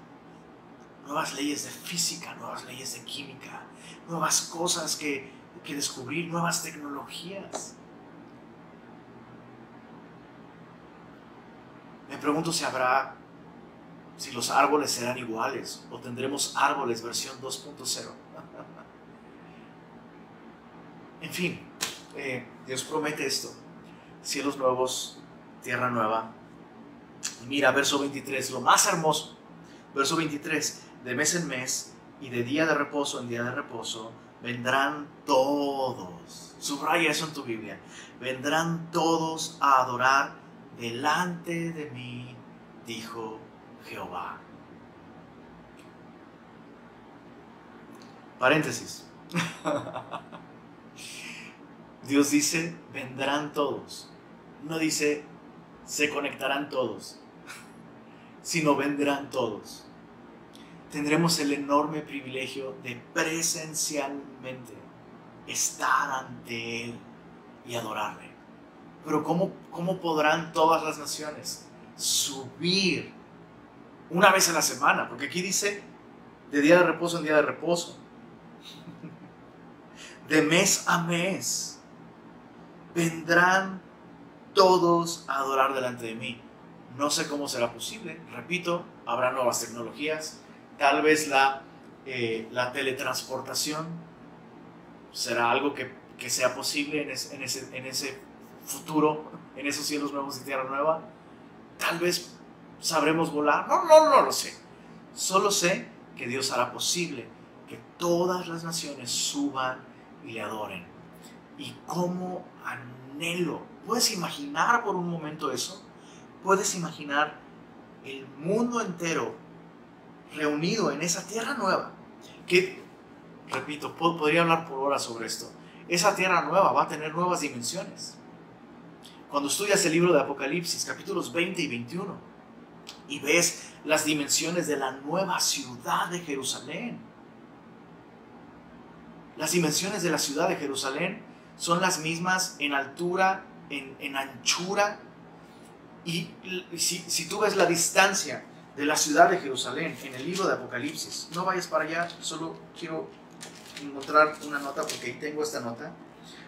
Nuevas leyes de física, nuevas leyes de química, nuevas cosas que descubrir, nuevas tecnologías. Me pregunto si los árboles serán iguales o tendremos árboles versión 2.0. En fin, Dios promete esto: cielos nuevos, tierra nueva. Y mira, verso 23, lo más hermoso. Verso 23, de mes en mes y de día de reposo en día de reposo, vendrán todos. Subraya eso en tu Biblia. Vendrán todos a adorar delante de mí, dijo Jehová. Paréntesis. Dios dice, vendrán todos. No dice, se conectarán todos, sino vendrán todos. Tendremos el enorme privilegio de presencialmente estar ante Él y adorarle. Pero ¿cómo podrán todas las naciones subir una vez a la semana? Porque aquí dice de día de reposo en día de reposo, de mes a mes, vendrán todos a adorar delante de mí. No sé cómo será posible. Repito, habrá nuevas tecnologías. Tal vez la teletransportación será algo que sea posible en ese futuro, en esos cielos nuevos y tierra nueva. Tal vez sabremos volar. No lo sé. Solo sé que Dios hará posible que todas las naciones suban y le adoren. Y cómo anhelo. ¿Puedes imaginar por un momento eso? ¿Puedes imaginar el mundo entero reunido en esa tierra nueva? Que, repito, podría hablar por horas sobre esto. Esa tierra nueva va a tener nuevas dimensiones. Cuando estudias el libro de Apocalipsis, capítulos 20 y 21, y ves las dimensiones de la nueva ciudad de Jerusalén. Las dimensiones de la ciudad de Jerusalén son las mismas en altura, en anchura. Y si tú ves la distancia de la ciudad de Jerusalén en el libro de Apocalipsis, no vayas para allá, solo quiero encontrar una nota porque ahí tengo esta nota.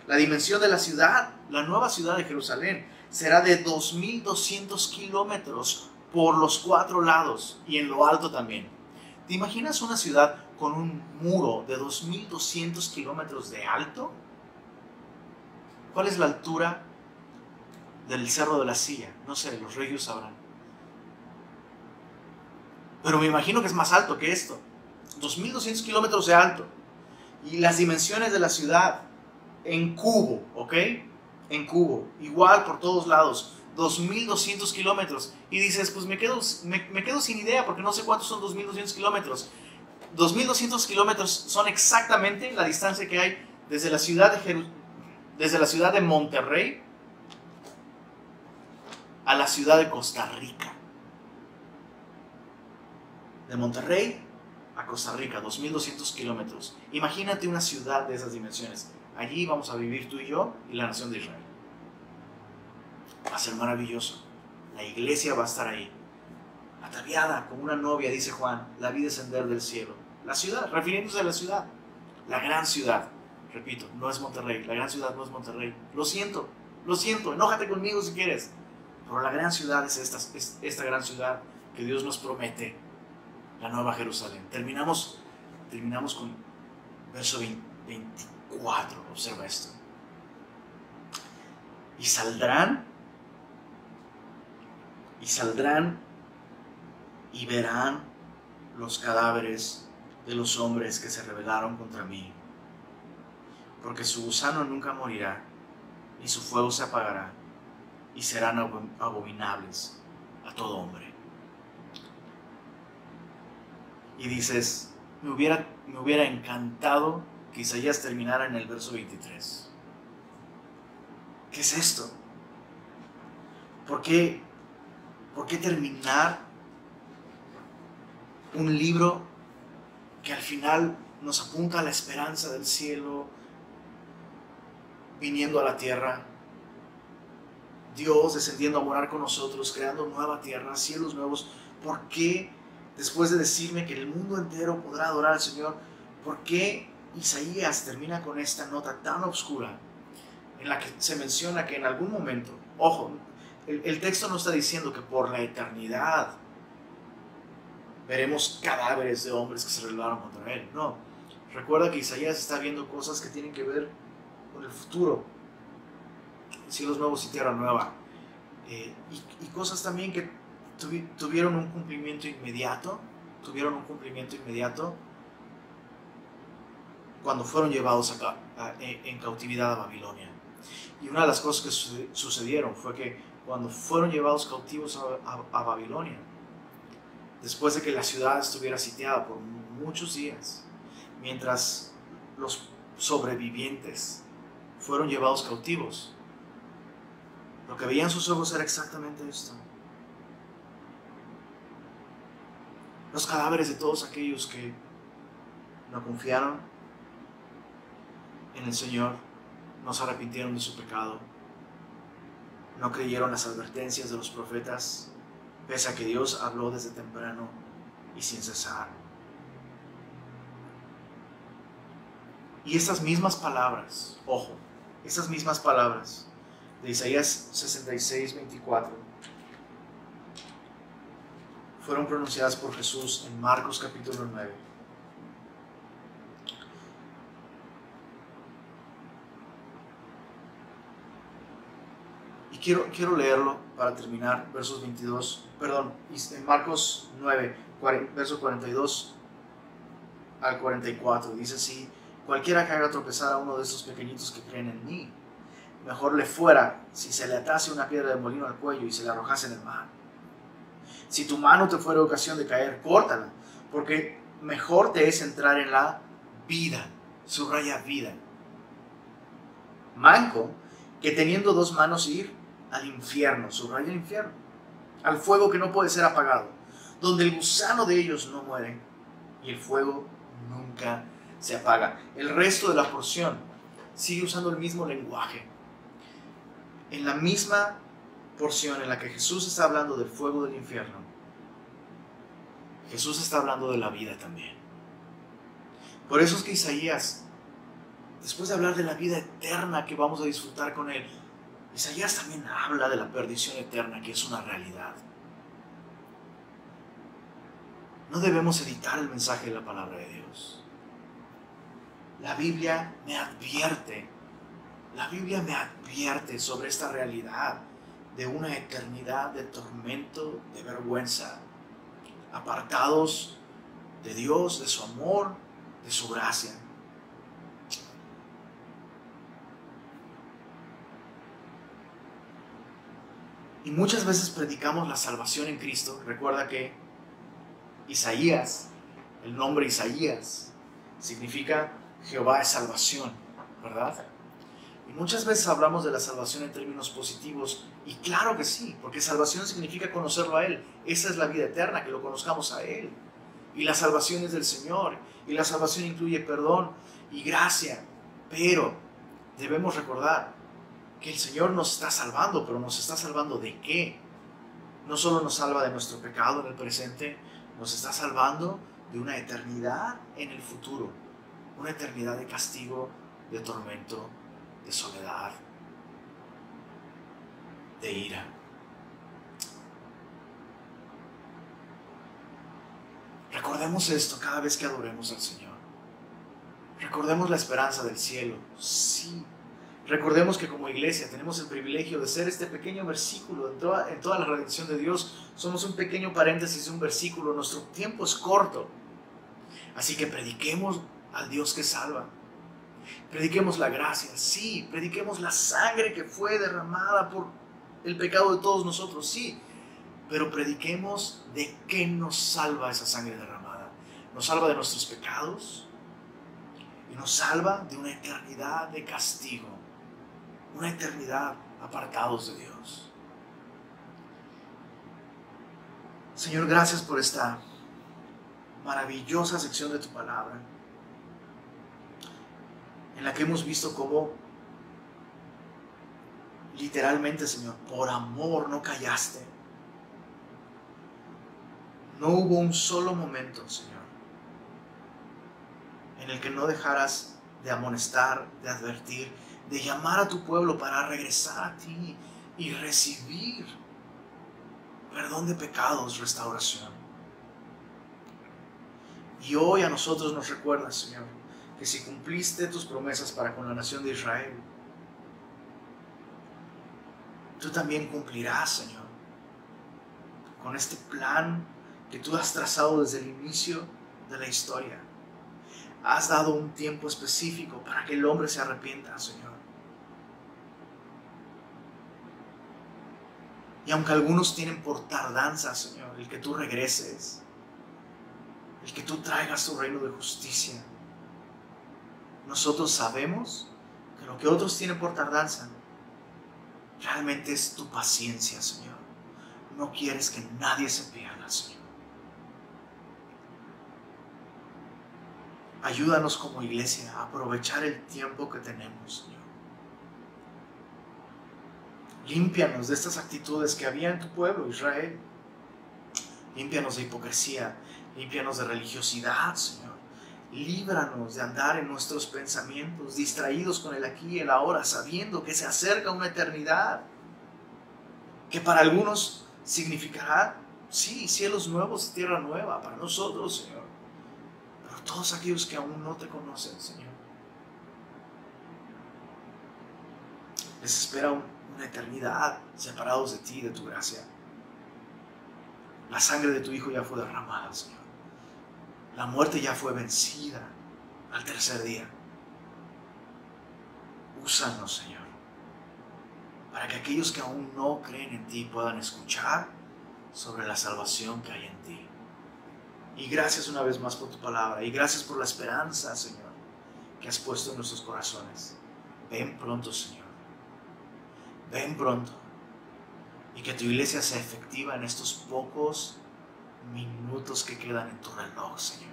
La dimensión de la ciudad, la nueva ciudad de Jerusalén, será de 2,200 kilómetros por los 4 lados y en lo alto también. ¿Te imaginas una ciudad con un muro de 2,200 kilómetros de alto? ¿Cuál es la altura del Cerro de la Silla? No sé, los regios sabrán. Pero me imagino que es más alto que esto. 2,200 kilómetros de alto. Y las dimensiones de la ciudad en cubo, ¿ok? En cubo, igual por todos lados. 2,200 kilómetros. Y dices, pues me quedo sin idea porque no sé cuántos son 2,200 kilómetros. 2,200 kilómetros son exactamente la distancia que hay desde la ciudad de Monterrey a la ciudad de Costa Rica. De Monterrey a Costa Rica, 2,200 kilómetros. Imagínate una ciudad de esas dimensiones. Allí vamos a vivir tú y yo y la nación de Israel. Va a ser maravilloso. La iglesia va a estar ahí, ataviada como una novia, dice Juan. La vi descender del cielo. La ciudad, refiriéndose a la ciudad, la gran ciudad. Repito, no es Monterrey. La gran ciudad no es Monterrey. Lo siento, enójate conmigo si quieres. Pero la gran ciudad es esta gran ciudad que Dios nos promete, la Nueva Jerusalén. Terminamos con verso 24. Observa esto. Y saldrán y verán los cadáveres de los hombres que se rebelaron contra mí, porque su gusano nunca morirá, y su fuego se apagará, y serán abominables a todo hombre. Y dices, me hubiera encantado que Isaías terminara en el verso 23. ¿Qué es esto? ¿Por qué terminar un libro que al final nos apunta a la esperanza del cielo viniendo a la tierra? Dios descendiendo a morar con nosotros, creando nueva tierra, cielos nuevos. ¿Por qué, después de decirme que el mundo entero podrá adorar al Señor, por qué Isaías termina con esta nota tan oscura en la que se menciona que en algún momento, ojo, el texto no está diciendo que por la eternidad veremos cadáveres de hombres que se rebelaron contra él? No, recuerda que Isaías está viendo cosas que tienen que ver con el futuro, cielos nuevos y tierra nueva, y cosas también que tuvieron un cumplimiento inmediato cuando fueron llevados en cautividad a Babilonia. Y una de las cosas que sucedieron fue que cuando fueron llevados cautivos a Babilonia, después de que la ciudad estuviera sitiada por muchos días, mientras los sobrevivientes fueron llevados cautivos, lo que veían sus ojos era exactamente esto: los cadáveres de todos aquellos que no confiaron en el Señor, no se arrepintieron de su pecado, no creyeron las advertencias de los profetas, pese a que Dios habló desde temprano y sin cesar. Y estas mismas palabras, ojo, estas mismas palabras de Isaías 66:24 fueron pronunciadas por Jesús en Marcos capítulo 9. Y quiero leerlo para terminar, versos 22, perdón, en Marcos 9, versos 42 al 44. Dice así: cualquiera que haga tropezar a uno de estos pequeñitos que creen en mí, mejor le fuera si se le atase una piedra de molino al cuello y se le arrojase en el mar. Si tu mano te fuera ocasión de caer, córtala, porque mejor te es entrar en la vida, subraya vida, manco, que teniendo dos manos ir al infierno, subraya el infierno, al fuego que no puede ser apagado, donde el gusano de ellos no muere y el fuego nunca se apaga. El resto de la porción sigue usando el mismo lenguaje. En la misma porción en la que Jesús está hablando del fuego del infierno, Jesús está hablando de la vida también. Por eso es que Isaías, después de hablar de la vida eterna que vamos a disfrutar con Él, Isaías también habla de la perdición eterna, que es una realidad. No debemos editar el mensaje de la palabra de Dios. La Biblia me advierte sobre esta realidad de una eternidad de tormento, de vergüenza, apartados de Dios, de su amor, de su gracia. Y muchas veces predicamos la salvación en Cristo. Recuerda que Isaías, el nombre Isaías, significa Jehová es salvación, ¿verdad? Y muchas veces hablamos de la salvación en términos positivos, y claro que sí, porque salvación significa conocerlo a Él. Esa es la vida eterna, que lo conozcamos a Él. Y la salvación es del Señor, y la salvación incluye perdón y gracia. Pero debemos recordar que el Señor nos está salvando, pero nos está salvando ¿de qué? No solo nos salva de nuestro pecado en el presente, nos está salvando de una eternidad en el futuro, una eternidad de castigo, de tormento, de soledad, de ira. Recordemos esto cada vez que adoremos al Señor. Recordemos la esperanza del cielo, sí. Recordemos que como iglesia tenemos el privilegio de ser este pequeño versículo en toda la redención de Dios. Somos un pequeño paréntesis de un versículo. Nuestro tiempo es corto. Así que prediquemos al Dios que salva. Prediquemos la gracia, sí. Prediquemos la sangre que fue derramada por el pecado de todos nosotros, sí. Pero prediquemos de qué nos salva esa sangre derramada. Nos salva de nuestros pecados y nos salva de una eternidad de castigo. Una eternidad apartados de Dios. Señor, gracias por esta maravillosa sección de tu palabra, en la que hemos visto cómo literalmente, Señor, por amor no callaste. No hubo un solo momento, Señor, en el que no dejaras de amonestar, de advertir, de llamar a tu pueblo para regresar a ti y recibir perdón de pecados, restauración. Y hoy a nosotros nos recuerdas, Señor, que si cumpliste tus promesas para con la nación de Israel, tú también cumplirás, Señor, con este plan que tú has trazado desde el inicio de la historia. Has dado un tiempo específico para que el hombre se arrepienta, Señor. Y aunque algunos tienen por tardanza, Señor, el que tú regreses, el que tú traigas tu reino de justicia, nosotros sabemos que lo que otros tienen por tardanza realmente es tu paciencia, Señor. No quieres que nadie se pierda, Señor. Ayúdanos como iglesia a aprovechar el tiempo que tenemos, Señor. Límpianos de estas actitudes que había en tu pueblo, Israel. Límpianos de hipocresía, límpianos de religiosidad, Señor. Líbranos de andar en nuestros pensamientos, distraídos con el aquí y el ahora, sabiendo que se acerca una eternidad, que para algunos significará, sí, cielos nuevos y tierra nueva, para nosotros, Señor. Pero todos aquellos que aún no te conocen, Señor, les espera una eternidad separados de ti y de tu gracia. La sangre de tu Hijo ya fue derramada, Señor. La muerte ya fue vencida al tercer día. Úsanos, Señor, para que aquellos que aún no creen en ti puedan escuchar sobre la salvación que hay en ti. Y gracias una vez más por tu palabra. Y gracias por la esperanza, Señor, que has puesto en nuestros corazones. Ven pronto, Señor. Ven pronto. Y que tu iglesia sea efectiva en estos pocos minutos que quedan en tu reloj, Señor.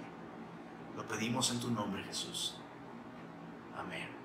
Lo pedimos en tu nombre, Jesús. Amén.